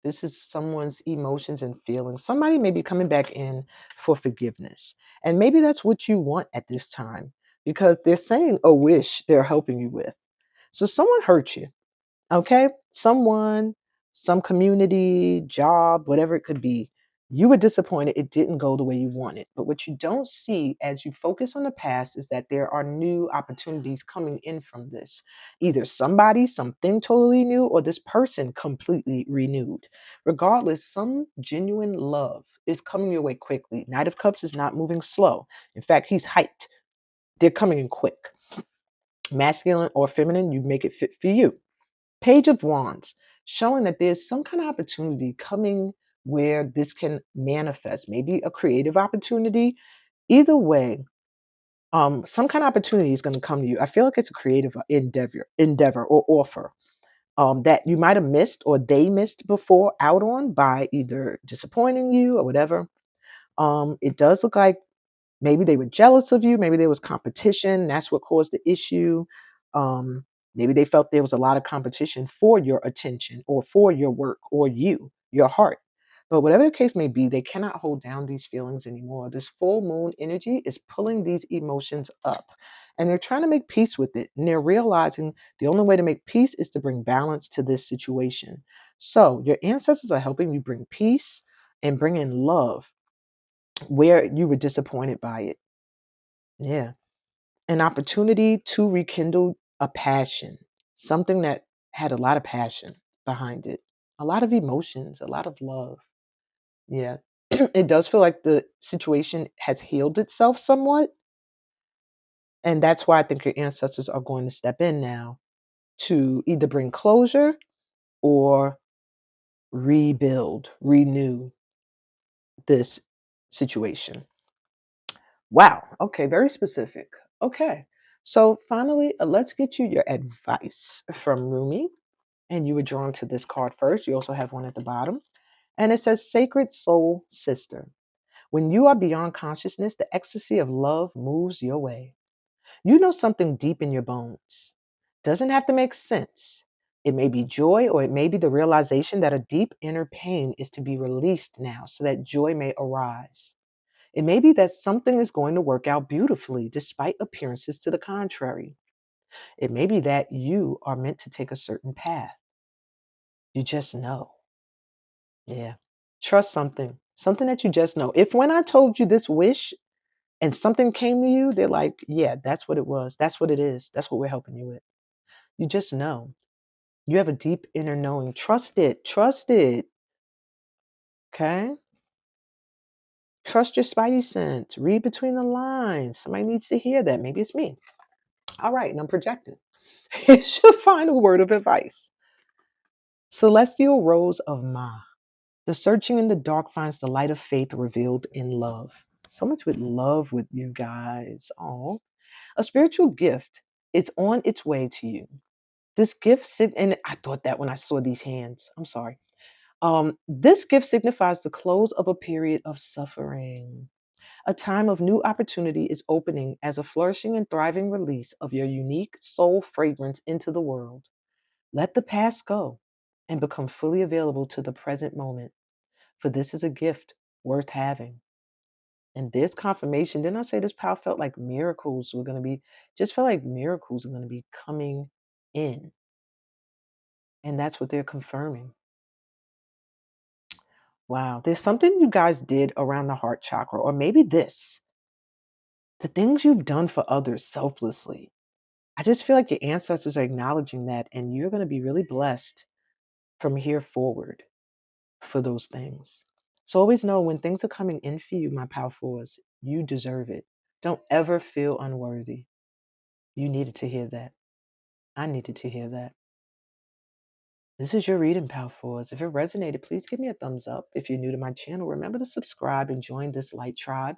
This is someone's emotions and feelings. Somebody may be coming back in for forgiveness. And maybe that's what you want at this time because they're saying a wish they're helping you with. So someone hurt you. Okay? Someone, some community, job, whatever it could be. You were disappointed it didn't go the way you wanted. But what you don't see as you focus on the past is that there are new opportunities coming in from this. Either somebody, something totally new, or this person completely renewed. Regardless, some genuine love is coming your way quickly. Knight of Cups is not moving slow. In fact, he's hyped. They're coming in quick. Masculine or feminine, you make it fit for you. Page of Wands, showing that there's some kind of opportunity coming where this can manifest, maybe a creative opportunity. Either way, some kind of opportunity is going to come to you. I feel like it's a creative endeavor or offer that you might have missed or they missed before out on by either disappointing you or whatever. It does look like maybe they were jealous of you. Maybe there was competition. That's what caused the issue. Maybe they felt there was a lot of competition for your attention or for your work or your heart. But whatever the case may be, they cannot hold down these feelings anymore. This full moon energy is pulling these emotions up and they're trying to make peace with it. And they're realizing the only way to make peace is to bring balance to this situation. So your ancestors are helping you bring peace and bring in love where you were disappointed by it. Yeah. An opportunity to rekindle a passion, something that had a lot of passion behind it, a lot of emotions, a lot of love. Yeah. It does feel like the situation has healed itself somewhat. And that's why I think your ancestors are going to step in now to either bring closure or rebuild, renew this situation. Wow. Okay. Very specific. Okay. So finally, let's get you your advice from Rumi. And you were drawn to this card first. You also have one at the bottom. And it says, Sacred Soul Sister. When you are beyond consciousness, the ecstasy of love moves your way. You know something deep in your bones. Doesn't have to make sense. It may be joy, or it may be the realization that a deep inner pain is to be released now so that joy may arise. It may be that something is going to work out beautifully despite appearances to the contrary. It may be that you are meant to take a certain path. You just know. Yeah. Trust something that you just know. If when I told you this wish and something came to you, they're like, yeah, that's what it was. That's what it is. That's what we're helping you with. You just know. You have a deep inner knowing. Trust it. Trust it. Okay? Trust your spidey sense. Read between the lines. Somebody needs to hear that. Maybe it's me. All right, and I'm projecting. Here's your final word of advice. Celestial Rose of Ma. The searching in the dark finds the light of faith revealed in love. So much with love with you guys. Oh, a spiritual gift is on its way to you. This gift, and I thought that when I saw these hands. I'm sorry. This gift signifies the close of a period of suffering. A time of new opportunity is opening as a flourishing and thriving release of your unique soul fragrance into the world. Let the past go and become fully available to the present moment, for this is a gift worth having. And this confirmation, didn't I say this pal felt like miracles were going to be, just felt like miracles are going to be coming in. And that's what they're confirming. Wow. There's something you guys did around the heart chakra, or maybe this, the things you've done for others selflessly. I just feel like your ancestors are acknowledging that, and you're going to be really blessed from here forward for those things. So always know when things are coming in for you, my powerfuls, you deserve it. Don't ever feel unworthy. You needed to hear that. I needed to hear that. This is your reading, powerfuls. If it resonated, please give me a thumbs up. If you're new to my channel, remember to subscribe and join this light tribe.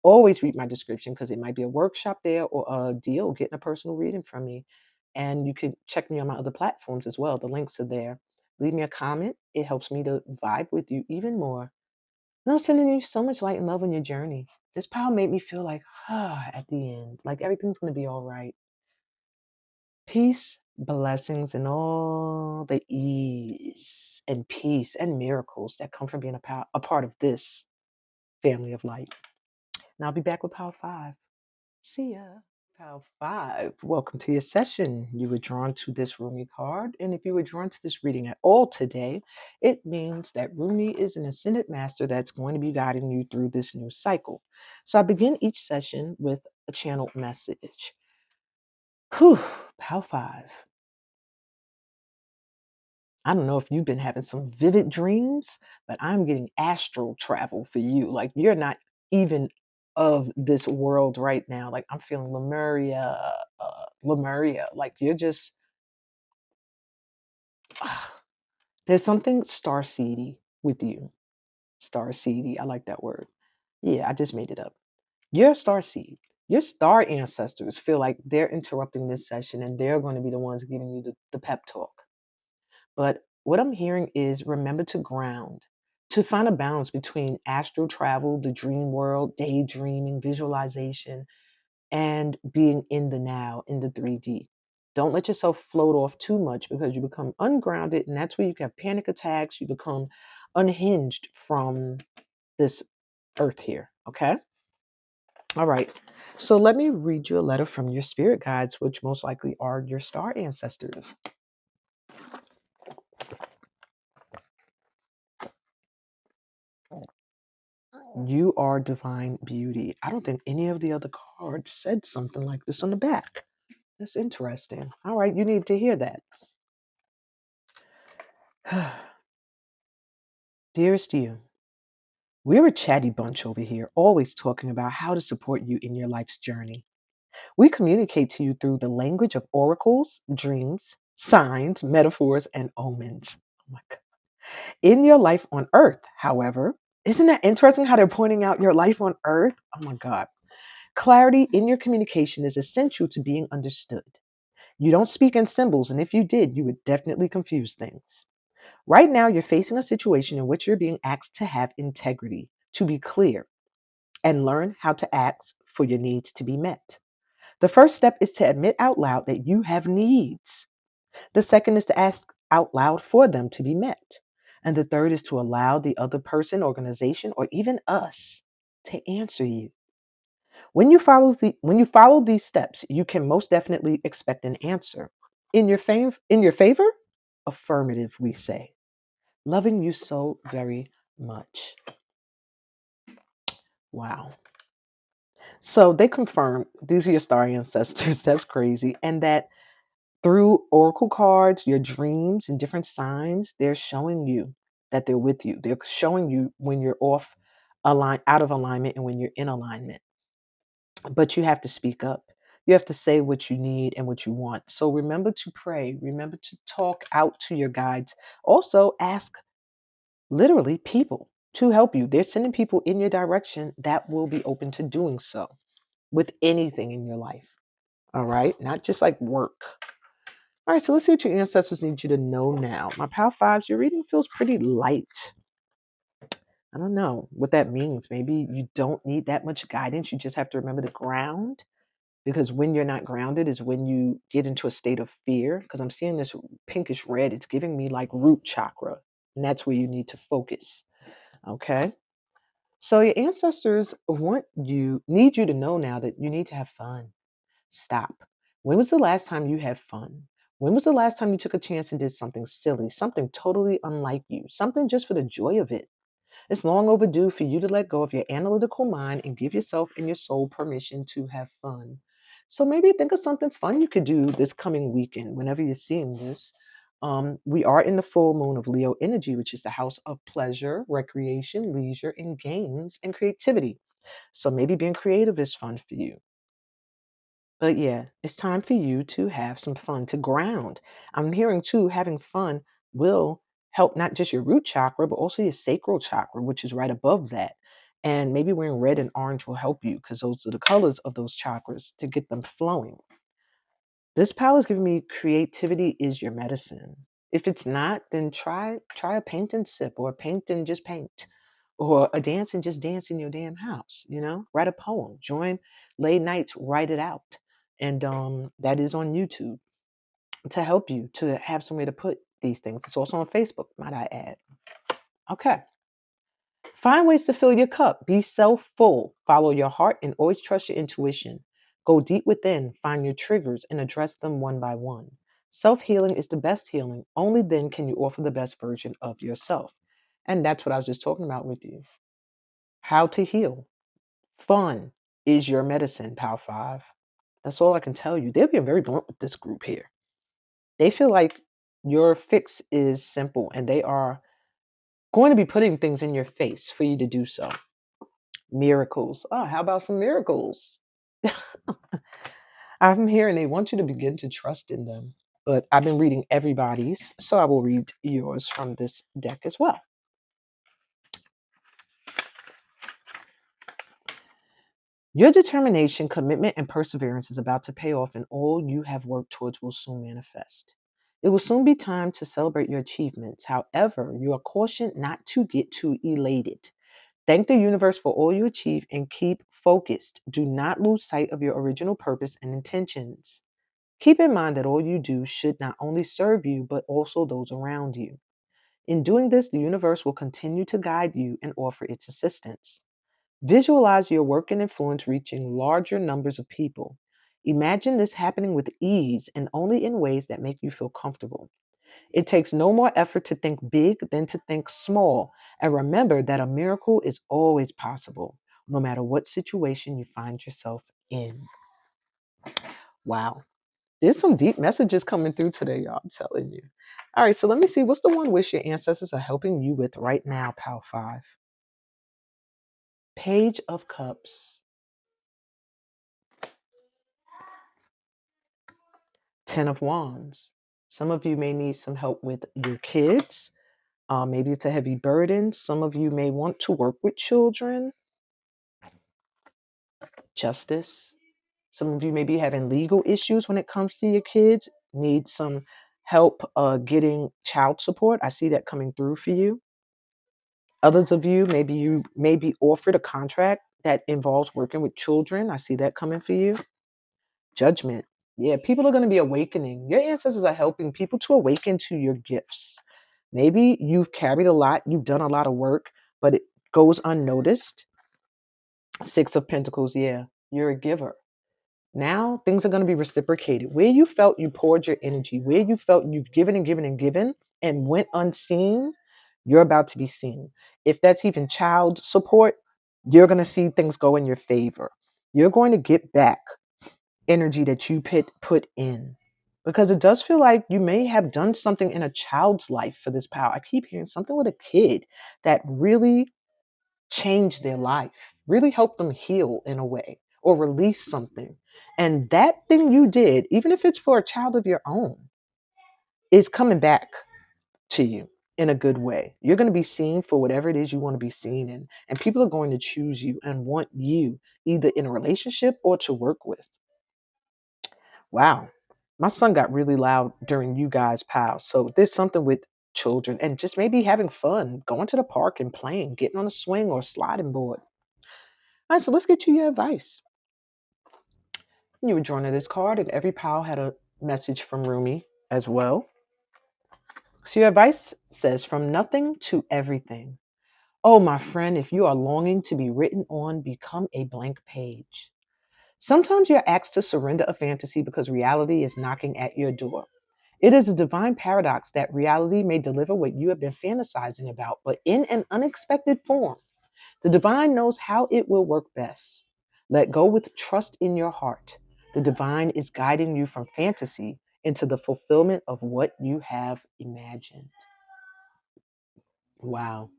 Always read my description because it might be a workshop there or a deal getting a personal reading from me. And you can check me on my other platforms as well. The links are there. Leave me a comment. It helps me to vibe with you even more. And I'm sending you so much light and love on your journey. This power made me feel like, at the end, like everything's going to be all right. Peace, blessings, and all the ease and peace and miracles that come from being a part of this family of light. And I'll be back with Power 5. See ya. Power 5. Welcome to your session. You were drawn to this Rumi card. And if you were drawn to this reading at all today, it means that Rumi is an ascended master that's going to be guiding you through this new cycle. So I begin each session with a channeled message. Power 5. I don't know if you've been having some vivid dreams, but I'm getting astral travel for you. Like you're not even of this world right now. Like I'm feeling Lemuria. Like you're just, there's something starseedy with you. Starseedy. I like that word. Yeah, I just made it up. You're a starseed. Your star ancestors feel like they're interrupting this session and they're going to be the ones giving you the pep talk. But what I'm hearing is remember to ground, to find a balance between astral travel, the dream world, daydreaming, visualization, and being in the now, in the 3D. Don't let yourself float off too much because you become ungrounded, and that's where you have panic attacks. You become unhinged from this earth here. Okay? All right. So let me read you a letter from your spirit guides, which most likely are your star ancestors. You are divine beauty. I don't think any of the other cards said something like this on the back. That's interesting. All right, you need to hear that. Dearest you, we're a chatty bunch over here, always talking about how to support you in your life's journey. We communicate to you through the language of oracles, dreams, signs, metaphors, and omens. Oh my God. In your life on earth, however, isn't that interesting how they're pointing out your life on earth? Oh my God. Clarity in your communication is essential to being understood. You don't speak in symbols, and if you did, you would definitely confuse things. Right now, you're facing a situation in which you're being asked to have integrity, to be clear, and learn how to ask for your needs to be met. The first step is to admit out loud that you have needs. The second is to ask out loud for them to be met. And the third is to allow the other person, organization, or even us to answer you. When you follow these steps, you can most definitely expect an answer. In your favor? Affirmative, we say. Loving you so very much. Wow. So they confirm these are your star ancestors. That's crazy. And that through oracle cards, your dreams, and different signs, they're showing you that they're with you. They're showing you when you're out of alignment, and when you're in alignment. But you have to speak up. You have to say what you need and what you want. So remember to pray. Remember to talk out to your guides. Also, ask literally people to help you. They're sending people in your direction that will be open to doing so with anything in your life. All right. Not just like work. All right. So let's see what your ancestors need you to know now. My Power Fives, your reading feels pretty light. I don't know what that means. Maybe you don't need that much guidance. You just have to remember to ground, because when you're not grounded is when you get into a state of fear. Because I'm seeing this pinkish red. It's giving me like root chakra. And that's where you need to focus. Okay. So your ancestors need you to know now that you need to have fun. Stop. When was the last time you had fun? When was the last time you took a chance and did something silly, something totally unlike you, something just for the joy of it? It's long overdue for you to let go of your analytical mind and give yourself and your soul permission to have fun. So maybe think of something fun you could do this coming weekend, whenever you're seeing this. We are in the full moon of Leo energy, which is the house of pleasure, recreation, leisure, and games and creativity. So maybe being creative is fun for you. But yeah, it's time for you to have some fun, to ground. I'm hearing too, having fun will help not just your root chakra, but also your sacral chakra, which is right above that. And maybe wearing red and orange will help you, because those are the colors of those chakras, to get them flowing. This pal is giving me creativity is your medicine. If it's not, then try a paint and sip, or a paint and just paint, or a dance and just dance in your damn house. Write a poem, join late nights, write it out. And that is on YouTube to help you to have some way to put these things. It's also on Facebook, might I add. Okay. Find ways to fill your cup. Be self full. Follow your heart and always trust your intuition. Go deep within, find your triggers, and address them one by one. Self healing is the best healing. Only then can you offer the best version of yourself. And that's what I was just talking about with you. How to heal. Fun is your medicine, Pal 5. That's all I can tell you. They're being very blunt with this group here. They feel like your fix is simple, and they are going to be putting things in your face for you to do so. Miracles. Oh, how about some miracles? I'm here and they want you to begin to trust in them. But I've been reading everybody's, so I will read yours from this deck as well. Your determination, commitment, and perseverance is about to pay off, and all you have worked towards will soon manifest. It will soon be time to celebrate your achievements. However, you are cautioned not to get too elated. Thank the universe for all you achieve and keep focused. Do not lose sight of your original purpose and intentions. Keep in mind that all you do should not only serve you, but also those around you. In doing this, the universe will continue to guide you and offer its assistance. Visualize your work and influence reaching larger numbers of people. Imagine this happening with ease and only in ways that make you feel comfortable. It takes no more effort to think big than to think small. And remember that a miracle is always possible, no matter what situation you find yourself in. Wow. There's some deep messages coming through today, y'all. I'm telling you. All right, so let me see. What's the one wish your ancestors are helping you with right now, Pal 5? Page of Cups. 10 of Wands. Some of you may need some help with your kids. Maybe it's a heavy burden. Some of you may want to work with children. Justice. Some of you may be having legal issues when it comes to your kids. Need some help getting child support. I see that coming through for you. Others of you may be offered a contract that involves working with children. I see that coming for you. Judgment. Yeah, people are going to be awakening. Your ancestors are helping people to awaken to your gifts. Maybe you've carried a lot, you've done a lot of work, but it goes unnoticed. Six of Pentacles, yeah, you're a giver. Now things are going to be reciprocated. Where you felt you poured your energy, where you felt you've given and given and given and went unseen, you're about to be seen. If that's even child support, you're going to see things go in your favor. You're going to get back energy that you put in. Because it does feel like you may have done something in a child's life for this power. I keep hearing something with a kid that really changed their life, really helped them heal in a way or release something. And that thing you did, even if it's for a child of your own, is coming back to you in a good way. You're going to be seen for whatever it is you want to be seen in. And people are going to choose you and want you either in a relationship or to work with. Wow. My son got really loud during you guys' pals. So there's something with children and just maybe having fun, going to the park and playing, getting on a swing or a sliding board. All right, so let's get you your advice. You were drawn to this card, and every pile had a message from Rumi as well. So your advice says, from nothing to everything. Oh, my friend, if you are longing to be written on, become a blank page. Sometimes you're asked to surrender a fantasy because reality is knocking at your door. It is a divine paradox that reality may deliver what you have been fantasizing about, but in an unexpected form. The divine knows how it will work best. Let go with trust in your heart. The divine is guiding you from fantasy into the fulfillment of what you have imagined. Wow.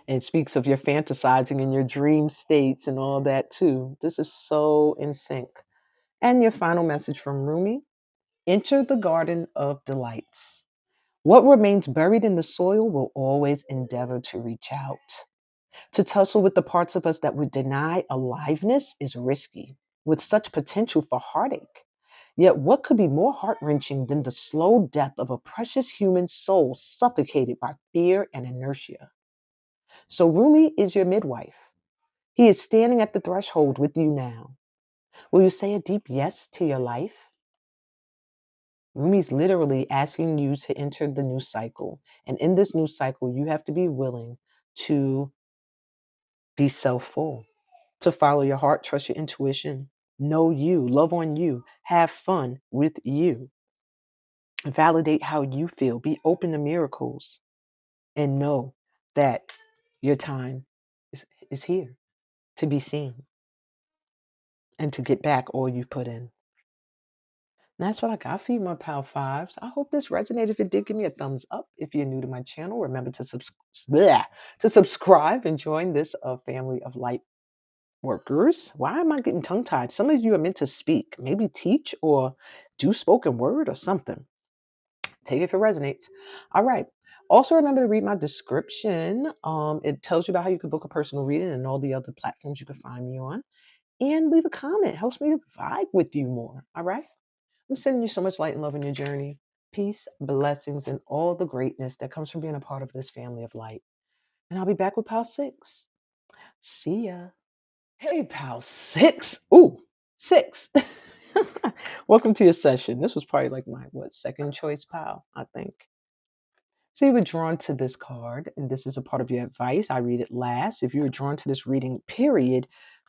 And it speaks of your fantasizing in your dream states and all that too. This is so in sync. And your final message from Rumi: enter the garden of delights. What remains buried in the soil will always endeavor to reach out. To tussle with the parts of us that would deny aliveness is risky, with such potential for heartache. Yet, what could be more heart wrenching than the slow death of a precious human soul suffocated by fear and inertia? So, Rumi is your midwife. He is standing at the threshold with you now. Will you say a deep yes to your life? Rumi's literally asking you to enter the new cycle. And in this new cycle, you have to be willing to be self full, to follow your heart, trust your intuition, know you, love on you, have fun with you, validate how you feel, be open to miracles, and know that your time is here to be seen and to get back all you put in. And that's what I got for you, my Pal Fives. I hope this resonated. If it did, give me a thumbs up. If you're new to my channel, remember to, to subscribe and join this family of light workers. Why am I getting tongue tied? Some of you are meant to speak, maybe teach or do spoken word or something. Take it if it resonates. All right. Also, remember to read my description. It tells you about how you can book a personal reading and all the other platforms you can find me on. And leave a comment. It helps me to vibe with you more. All right. I'm sending you so much light and love in your journey. Peace, blessings, and all the greatness that comes from being a part of this family of light. And I'll be back with Pal 6. See ya. Hey, Pal 6. Ooh, 6. Welcome to your session. This was probably like my, second choice pal, I think. So you were drawn to this card, and this is a part of your advice. I read it last. If you were drawn to this reading, period,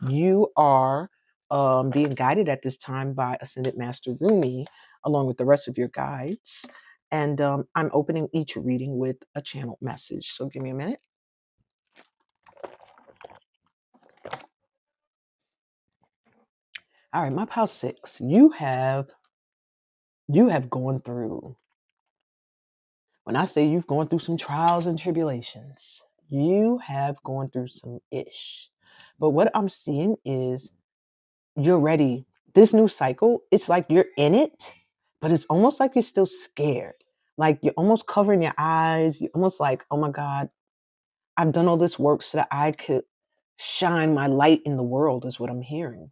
you are being guided at this time by Ascended Master Rumi, along with the rest of your guides. And I'm opening each reading with a channel message. So give me a minute. All right, my pal 6, you have gone through. When I say you've gone through some trials and tribulations, you have gone through some ish. But what I'm seeing is you're ready. This new cycle, it's like you're in it, but it's almost like you're still scared. Like you're almost covering your eyes. You're almost like, oh my God, I've done all this work so that I could shine my light in the world, is what I'm hearing.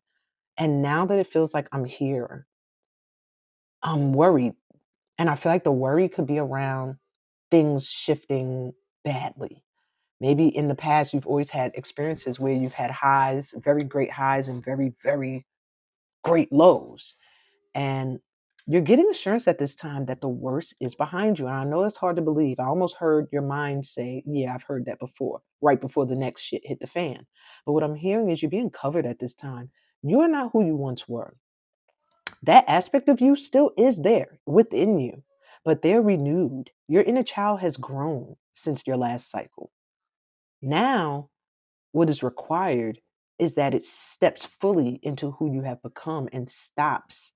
And now that it feels like I'm here, I'm worried. And I feel like the worry could be around things shifting badly. Maybe in the past, you've always had experiences where you've had highs, very great highs, and very, very great lows. And you're getting assurance at this time that the worst is behind you. And I know it's hard to believe. I almost heard your mind say, yeah, I've heard that before, right before the next shit hit the fan. But what I'm hearing is you're being covered at this time. You're not who you once were. That aspect of you still is there within you, but they're renewed. Your inner child has grown since your last cycle. Now, what is required is that it steps fully into who you have become and stops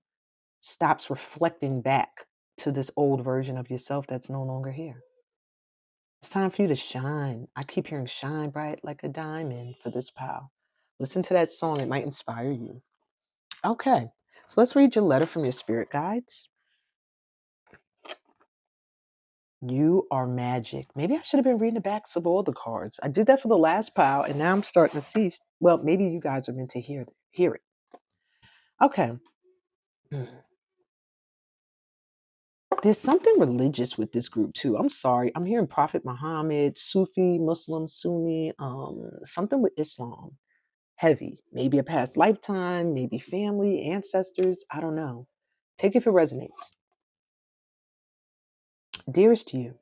reflecting back to this old version of yourself that's no longer here. It's time for you to shine. I keep hearing shine bright like a diamond for this pal. Listen to that song. It might inspire you. Okay. So let's read your letter from your spirit guides. You are magic. Maybe I should have been reading the backs of all the cards. I did that for the last pile, and now I'm starting to see. Well, maybe you guys are meant to hear it. Okay. There's something religious with this group too. I'm sorry. I'm hearing Prophet Muhammad, Sufi, Muslim, Sunni, something with Islam. Heavy. Maybe a past lifetime, maybe family, ancestors. I don't know. Take it if it resonates. Dearest to you.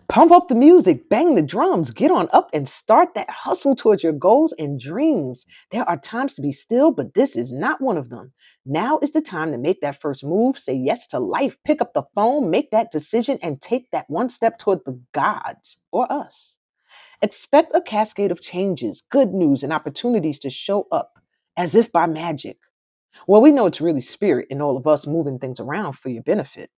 Pump up the music, bang the drums, get on up and start that hustle towards your goals and dreams. There are times to be still, but this is not one of them. Now is the time to make that first move, say yes to life, pick up the phone, make that decision, and take that one step toward the gods or us. Expect a cascade of changes, good news, and opportunities to show up as if by magic. Well, we know it's really spirit in all of us moving things around for your benefit.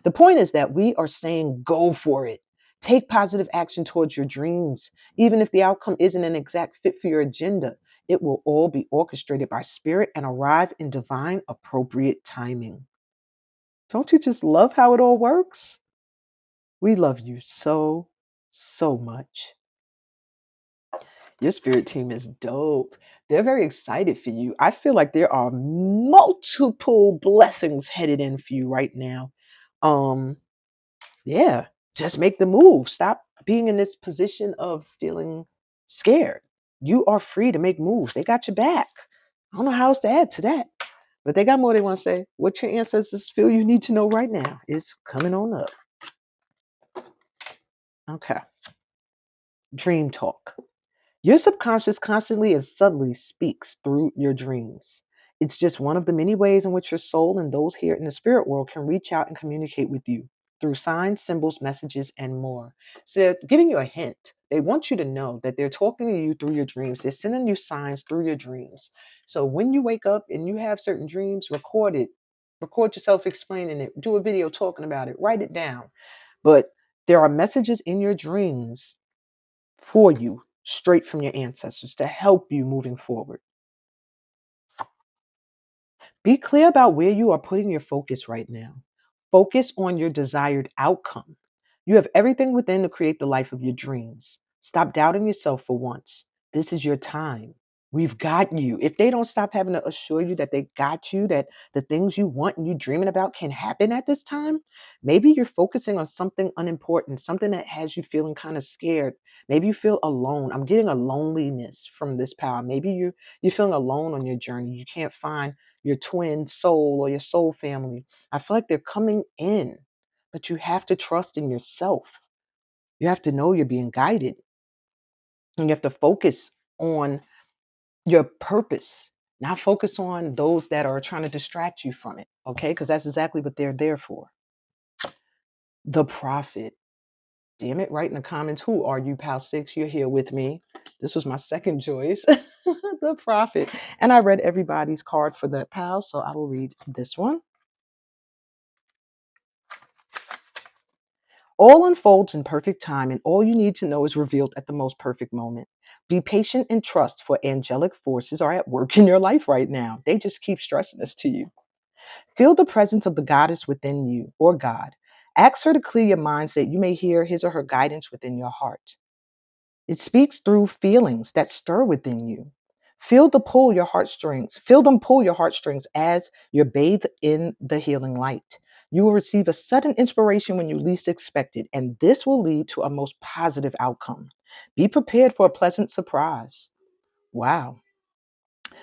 The point is that we are saying go for it. Take positive action towards your dreams. Even if the outcome isn't an exact fit for your agenda, it will all be orchestrated by spirit and arrive in divine appropriate timing. Don't you just love how it all works? We love you so, so much. Your spirit team is dope. They're very excited for you. I feel like there are multiple blessings headed in for you right now. Um, yeah, just make the move. Stop being in this position of feeling scared. You are free to make moves. They got your back. I don't know how else to add to that, but they got more they want to say. What your ancestors feel you need to know right now is coming on up. Okay. Dream talk. Your subconscious constantly and subtly speaks through your dreams. It's just one of the many ways in which your soul and those here in the spirit world can reach out and communicate with you through signs, symbols, messages, and more. So, they're giving you a hint. They want you to know that they're talking to you through your dreams. They're sending you signs through your dreams. So, when you wake up and you have certain dreams, record it. Record yourself explaining it. Do a video talking about it. Write it down. But there are messages in your dreams for you straight from your ancestors to help you moving forward. Be clear about where you are putting your focus right now. Focus on your desired outcome. You have everything within to create the life of your dreams. Stop doubting yourself for once. This is your time. We've got you. If they don't stop having to assure you that they got you, that the things you want and you dreaming about can happen at this time, maybe you're focusing on something unimportant, something that has you feeling kind of scared. Maybe you feel alone. I'm getting a loneliness from this power. Maybe you're feeling alone on your journey. You can't find your twin soul or your soul family. I feel like they're coming in, but you have to trust in yourself. You have to know you're being guided. And you have to focus on your purpose, not focus on those that are trying to distract you from it. Okay. Because that's exactly what they're there for. The prophet. Damn it. Write in the comments, who are you, pal six? You're here with me. This was my second choice. The prophet. And I read everybody's card for that pal. So I will read this one. All unfolds in perfect time, and all you need to know is revealed at the most perfect moment. Be patient and trust, for angelic forces are at work in your life right now. They just keep stressing this to you. Feel the presence of the goddess within you, or God. Ask her to clear your mind so that you may hear his or her guidance within your heart. It speaks through feelings that stir within you. Feel them pull your heartstrings as you're bathed in the healing light. You will receive a sudden inspiration when you least expect it, and this will lead to a most positive outcome. Be prepared for a pleasant surprise. Wow.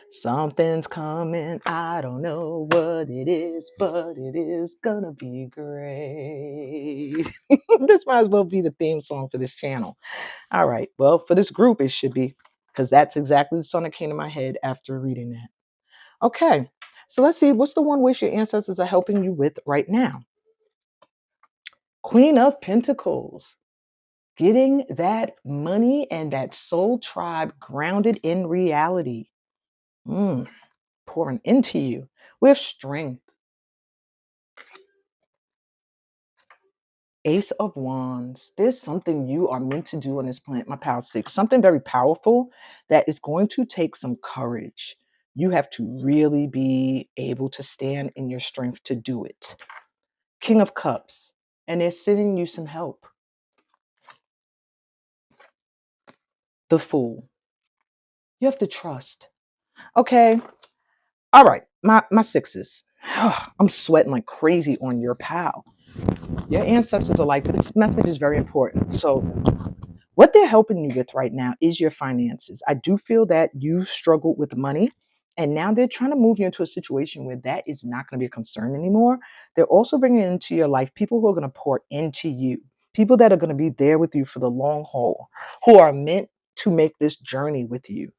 Something's coming. I don't know what it is, but it is gonna be great. This might as well be the theme song for this channel. All right. Well, for this group, it should be, because that's exactly the song that came to my head after reading that. Okay. So let's see. What's the one wish your ancestors are helping you with right now? Queen of Pentacles. Getting that money and that soul tribe grounded in reality. Pouring into you with strength. Ace of Wands. There's something you are meant to do on this planet, my pal 6. Something very powerful that is going to take some courage. You have to really be able to stand in your strength to do it. King of Cups. And they're sending you some help. The Fool. You have to trust. Okay. All right. My sixes. I'm sweating like crazy on your pal. Your ancestors are like, this message is very important. So what they're helping you with right now is your finances. I do feel that you've struggled with money, and now they're trying to move you into a situation where that is not going to be a concern anymore. They're also bringing into your life people who are going to pour into you, people that are going to be there with you for the long haul, who are meant to make this journey with you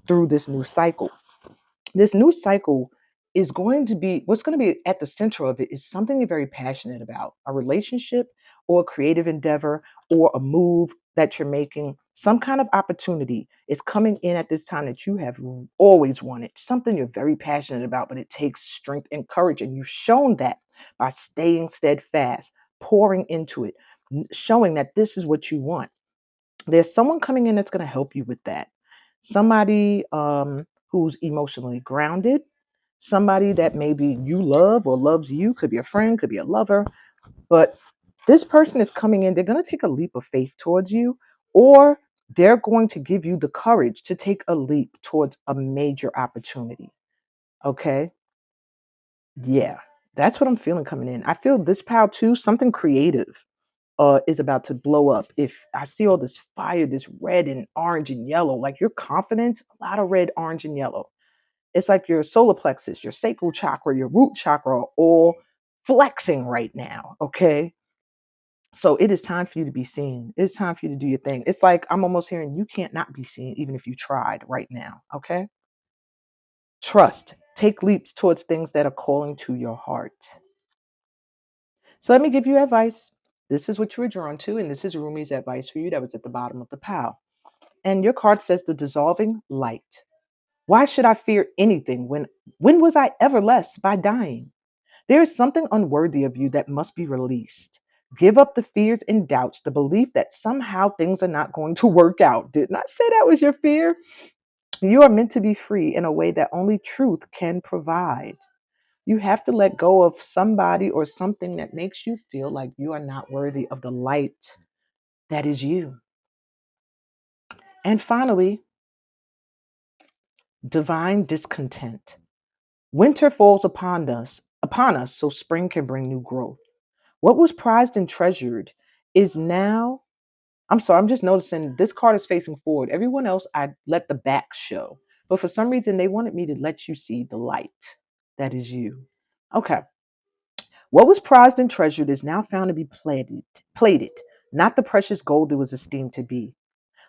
through this new cycle. This new cycle is going to be, what's going to be at the center of it is something you're very passionate about, a relationship or a creative endeavor or a move that you're making. Some kind of opportunity is coming in at this time that you have always wanted, something you're very passionate about, but it takes strength and courage. And you've shown that by staying steadfast, pouring into it, showing that this is what you want. There's someone coming in that's going to help you with that. Somebody who's emotionally grounded, somebody that maybe you love or loves you, could be a friend, could be a lover, but this person is coming in, they're going to take a leap of faith towards you, or they're going to give you the courage to take a leap towards a major opportunity. Okay? Yeah, that's what I'm feeling coming in. I feel this pal too, something creative is about to blow up. If I see all this fire, this red and orange and yellow, like your confidence, a lot of red, orange, and yellow. It's like your solar plexus, your sacral chakra, your root chakra are all flexing right now. Okay. So it is time for you to be seen. It's time for you to do your thing. It's like I'm almost hearing you can't not be seen, even if you tried right now. Okay. Trust. Take leaps towards things that are calling to your heart. So let me give you advice. This is what you were drawn to, and this is Rumi's advice for you that was at the bottom of the pile. And your card says the dissolving light. Why should I fear anything when was I ever less by dying? There is something unworthy of you that must be released. Give up the fears and doubts, the belief that somehow things are not going to work out. Didn't I say that was your fear? You are meant to be free in a way that only truth can provide. You have to let go of somebody or something that makes you feel like you are not worthy of the light that is you. And finally, divine discontent. Winter falls upon us so spring can bring new growth. What was prized and treasured is now, I'm sorry, I'm just noticing this card is facing forward. Everyone else, I let the back show. But for some reason, they wanted me to let you see the light that is you. Okay. What was prized and treasured is now found to be plated, not the precious gold it was esteemed to be.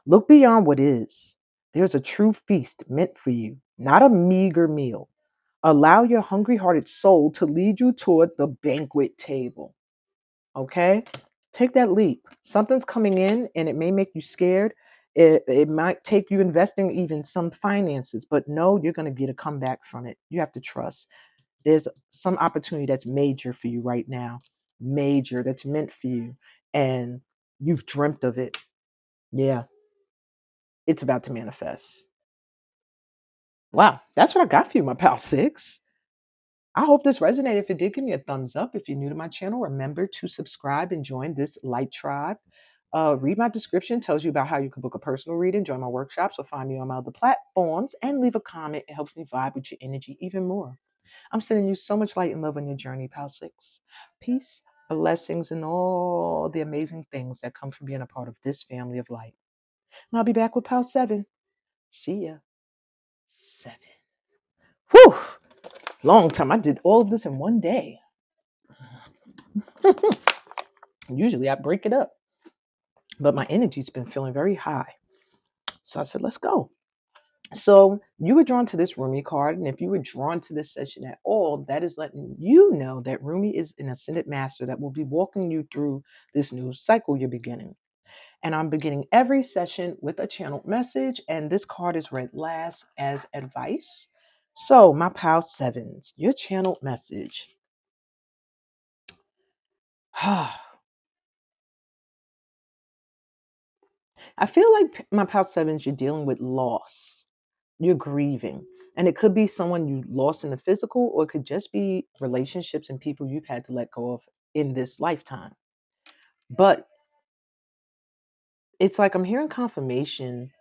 Look beyond what is. There's a true feast meant for you, not a meager meal. Allow your hungry hearted soul to lead you toward the banquet table. Okay? Take that leap. Something's coming in and it may make you scared. It might take you investing even some finances, but no, you're going to get a comeback from it. You have to trust. There's some opportunity that's major for you right now, major, that's meant for you. And you've dreamt of it. Yeah, it's about to manifest. Wow, that's what I got for you, my pal 6. I hope this resonated. If it did, give me a thumbs up. If you're new to my channel, remember to subscribe and join this light tribe. Read my description, tells you about how you can book a personal reading, join my workshops, or find me on my other platforms, and leave a comment. It helps me vibe with your energy even more. I'm sending you so much light and love on your journey, pal 6. Peace, blessings, and all the amazing things that come from being a part of this family of light. And I'll be back with pal 7. See ya. 7. Whew, long time. I did all of this in one day. Usually I break it up, but my energy's been feeling very high. So I said, let's go. So you were drawn to this Rumi card, and if you were drawn to this session at all, that is letting you know that Rumi is an ascended master that will be walking you through this new cycle you're beginning. And I'm beginning every session with a channeled message, and this card is read last as advice. So my pal sevens, your channeled message. I feel like my pal sevens, you're dealing with loss. You're grieving. And it could be someone you lost in the physical, or it could just be relationships and people you've had to let go of in this lifetime. But it's like I'm hearing confirmation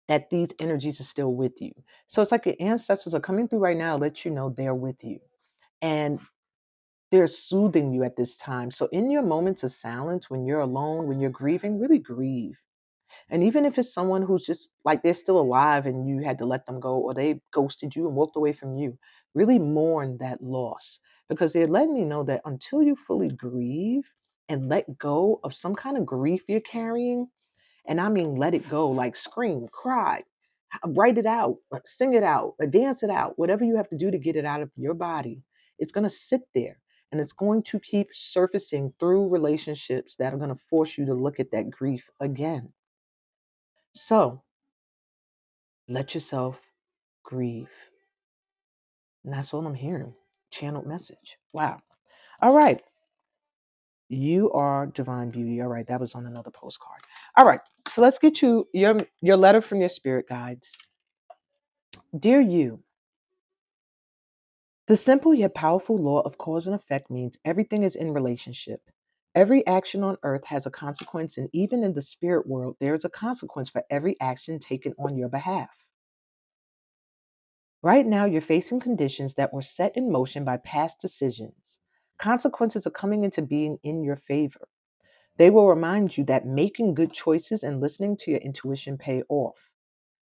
that these energies are still with you. So it's like your ancestors are coming through right now to let you know they're with you. And they're soothing you at this time. So in your moments of silence, when you're alone, when you're grieving, really grieve. And even if it's someone who's just like they're still alive and you had to let them go, or they ghosted you and walked away from you, really mourn that loss, because they're letting you know that until you fully grieve and let go of some kind of grief you're carrying, and I mean let it go, like scream, cry, write it out, sing it out, dance it out, whatever you have to do to get it out of your body, it's going to sit there. And it's going to keep surfacing through relationships that are going to force you to look at that grief again. So let yourself grieve. And that's all I'm hearing. Channeled message. Wow. All right. You are divine beauty. All right. That was on another postcard. All right. So let's get to your letter from your spirit guides. Dear you, the simple yet powerful law of cause and effect means everything is in relationship. Every action on earth has a consequence, and even in the spirit world, there is a consequence for every action taken on your behalf. Right now, you're facing conditions that were set in motion by past decisions. Consequences are coming into being in your favor. They will remind you that making good choices and listening to your intuition pay off.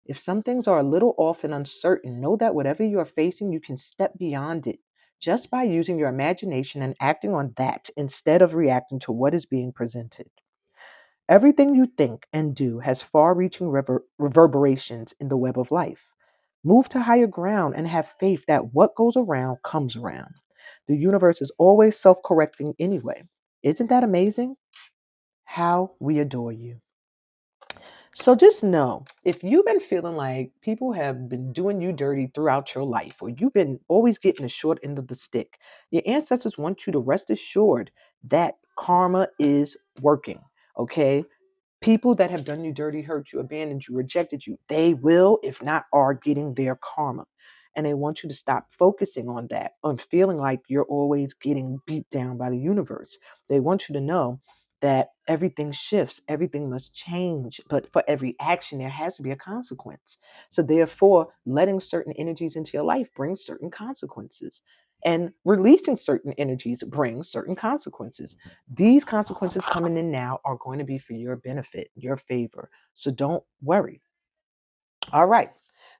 If some things are a little off and uncertain, know that whatever you are facing, you can step beyond it just by using your imagination and acting on that instead of reacting to what is being presented. Everything you think and do has far reaching reverberations in the web of life. Move to higher ground and have faith that what goes around comes around. The universe is always self correcting anyway. Isn't that amazing? How we adore you. So just know if you've been feeling like people have been doing you dirty throughout your life, or you've been always getting the short end of the stick, your ancestors want you to rest assured that karma is working. Okay. People that have done you dirty, hurt you, abandoned you, rejected you, they will, if not are, getting their karma. And they want you to stop focusing on that, on feeling like you're always getting beat down by the universe. They want you to know that everything shifts, everything must change. But for every action, there has to be a consequence. So, therefore, letting certain energies into your life brings certain consequences. And releasing certain energies brings certain consequences. These consequences coming in now are going to be for your benefit, your favor. So don't worry. All right.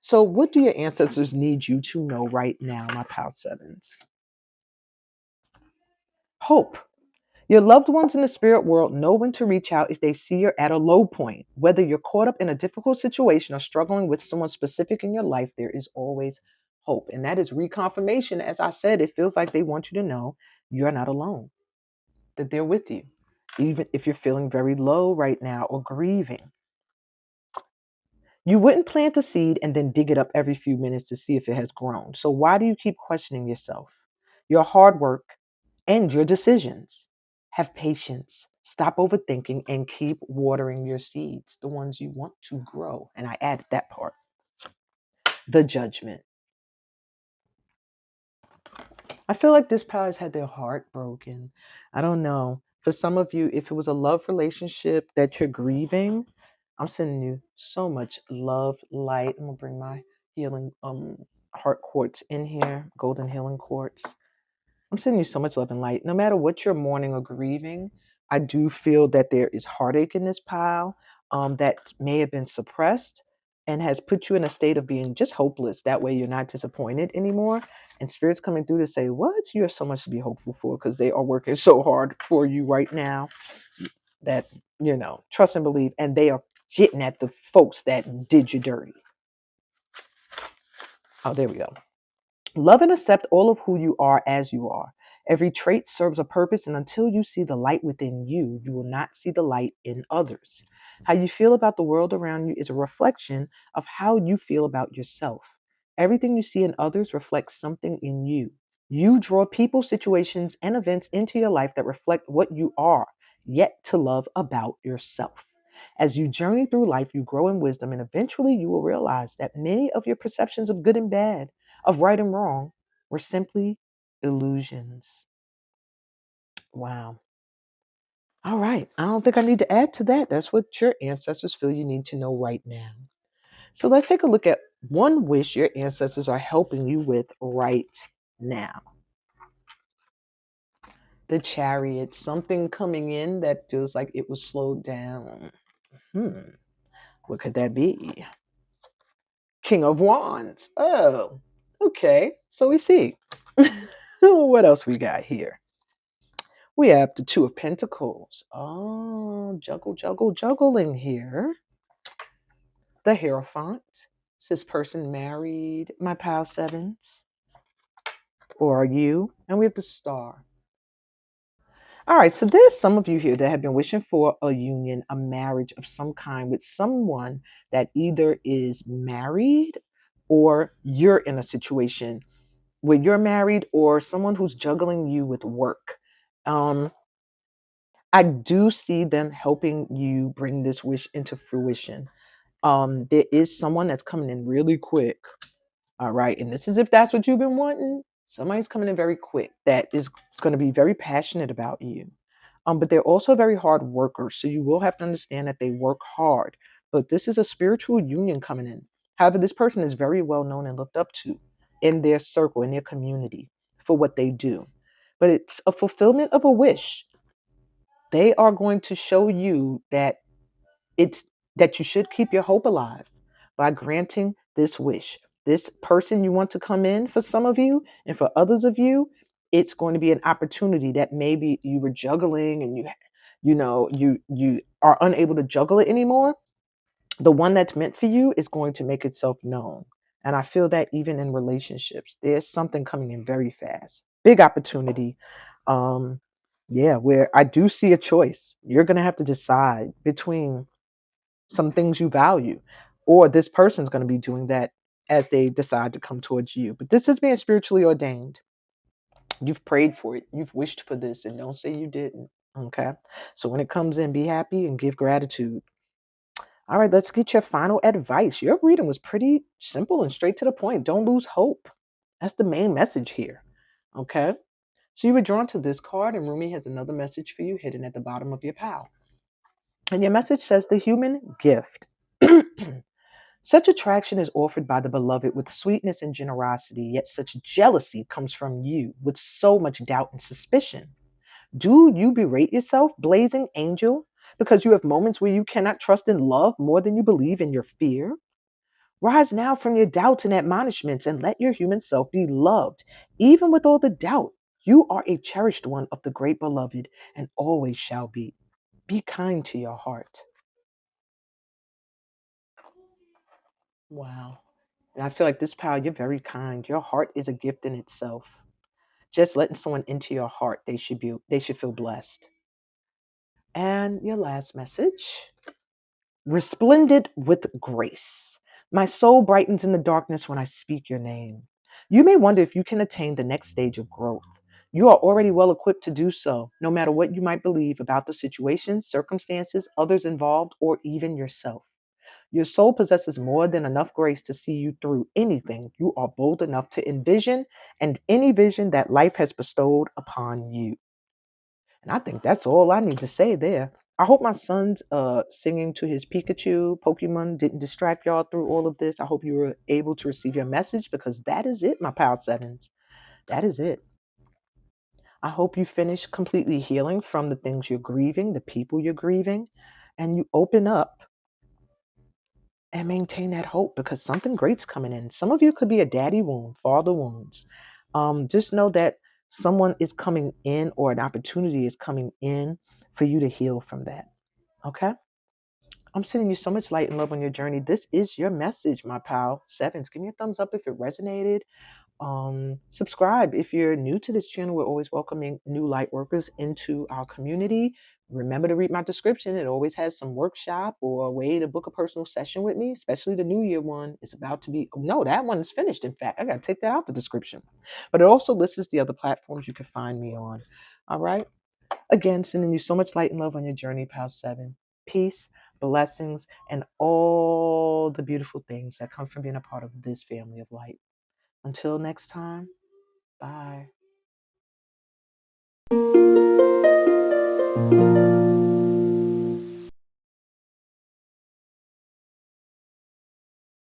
So, what do your ancestors need you to know right now, my pal sevens? Hope. Your loved ones in the spirit world know when to reach out if they see you're at a low point. Whether you're caught up in a difficult situation or struggling with someone specific in your life, there is always hope. And that is reconfirmation. As I said, it feels like they want you to know you're not alone, that they're with you, even if you're feeling very low right now or grieving. You wouldn't plant a seed and then dig it up every few minutes to see if it has grown. So why do you keep questioning yourself, your hard work, and your decisions? Have patience. Stop overthinking and keep watering your seeds, the ones you want to grow. And I added that part. The judgment. I feel like this pal has had their heart broken. I don't know. For some of you, if it was a love relationship that you're grieving, I'm sending you so much love, light. I'm gonna bring my healing heart quartz in here, golden healing quartz. I'm sending you so much love and light. No matter what you're mourning or grieving, I do feel that there is heartache in this pile that may have been suppressed. and has put you in a state of being just hopeless. That way you're not disappointed anymore. And Spirit's coming through to say, what? You have so much to be hopeful for because they are working so hard for you right now that, trust and believe. And they are getting at the folks that did you dirty. Oh, there we go. Love and accept all of who you are as you are. Every trait serves a purpose, and until you see the light within you, you will not see the light in others. How you feel about the world around you is a reflection of how you feel about yourself. Everything you see in others reflects something in you. You draw people, situations, and events into your life that reflect what you are yet to love about yourself. As you journey through life, you grow in wisdom, and eventually you will realize that many of your perceptions of good and bad, of right and wrong, were simply illusions. Wow. All right. I don't think I need to add to that. That's what your ancestors feel you need to know right now. So let's take a look at one wish your ancestors are helping you with right now. The Chariot, something coming in that feels like it was slowed down. What could that be? King of Wands. Oh, okay. So we see. What else we got here? We have the Two of Pentacles. Oh, juggling here. The Hierophant. Is this person married? My pile sevens. Or are you? And we have the Star. All right, so there's some of you here that have been wishing for a union, a marriage of some kind with someone that either is married or you're in a situation where you're married or someone who's juggling you with work. I do see them helping you bring this wish into fruition. There is someone that's coming in really quick. All right. And this is if that's what you've been wanting. Somebody's coming in very quick that is going to be very passionate about you. But they're also very hard workers. So you will have to understand that they work hard. But this is a spiritual union coming in. However, this person is very well known and looked up to in their circle, in their community for what they do. But it's a fulfillment of a wish. They are going to show you that it's that you should keep your hope alive by granting this wish. This person you want to come in for some of you, and for others of you, it's going to be an opportunity that maybe you were juggling and you are unable to juggle it anymore. The one that's meant for you is going to make itself known. And I feel that even in relationships, there's something coming in very fast. Big opportunity. Um, yeah, where I do see a choice. You're going to have to decide between some things you value, or this person's going to be doing that as they decide to come towards you. But this is being spiritually ordained. You've prayed for it. You've wished for this, and don't say you didn't. Okay. So when it comes in, be happy and give gratitude. All right, let's get your final advice. Your reading was pretty simple and straight to the point. Don't lose hope. That's the main message here. Okay. So you were drawn to this card, and Rumi has another message for you hidden at the bottom of your pile. And your message says the human gift. Such attraction is offered by the beloved with sweetness and generosity, yet such jealousy comes from you with so much doubt and suspicion. Do you berate yourself, blazing angel, because you have moments where you cannot trust in love more than you believe in your fear? Rise now from your doubts and admonishments and let your human self be loved, even with all the doubt. You are a cherished one of the great beloved and always shall be. Be kind to your heart. Wow. And I feel like this pal, you're very kind. Your heart is a gift in itself. Just letting someone into your heart, they should feel blessed. And your last message. Resplendent with grace. My soul brightens in the darkness when I speak your name. You may wonder if you can attain the next stage of growth. You are already well equipped to do so, no matter what you might believe about the situation, circumstances, others involved, or even yourself. Your soul possesses more than enough grace to see you through anything you are bold enough to envision and any vision that life has bestowed upon you. And I think that's all I need to say there. I hope my son's singing to his Pikachu Pokemon didn't distract y'all through all of this. I hope you were able to receive your message because that is it, my pal sevens. That is it. I hope you finish completely healing from the things you're grieving, the people you're grieving, and you open up and maintain that hope because something great's coming in. Some of you could be a daddy wound, father wounds. Just know that someone is coming in or an opportunity is coming in for you to heal from that. Okay? I'm sending you so much light and love on your journey. This is your message, my pal. Sevens, give me a thumbs up if it resonated. Subscribe if you're new to this channel. We're always welcoming new light workers into our community. Remember to read my description. It always has some workshop or a way to book a personal session with me, especially the New Year one. It's about to be, no, that one is finished. In fact, I got to take that out the description. But it also lists the other platforms you can find me on. All right. Again, sending you so much light and love on your journey, pal 7. Peace, blessings, and all the beautiful things that come from being a part of this family of light. Until next time, bye.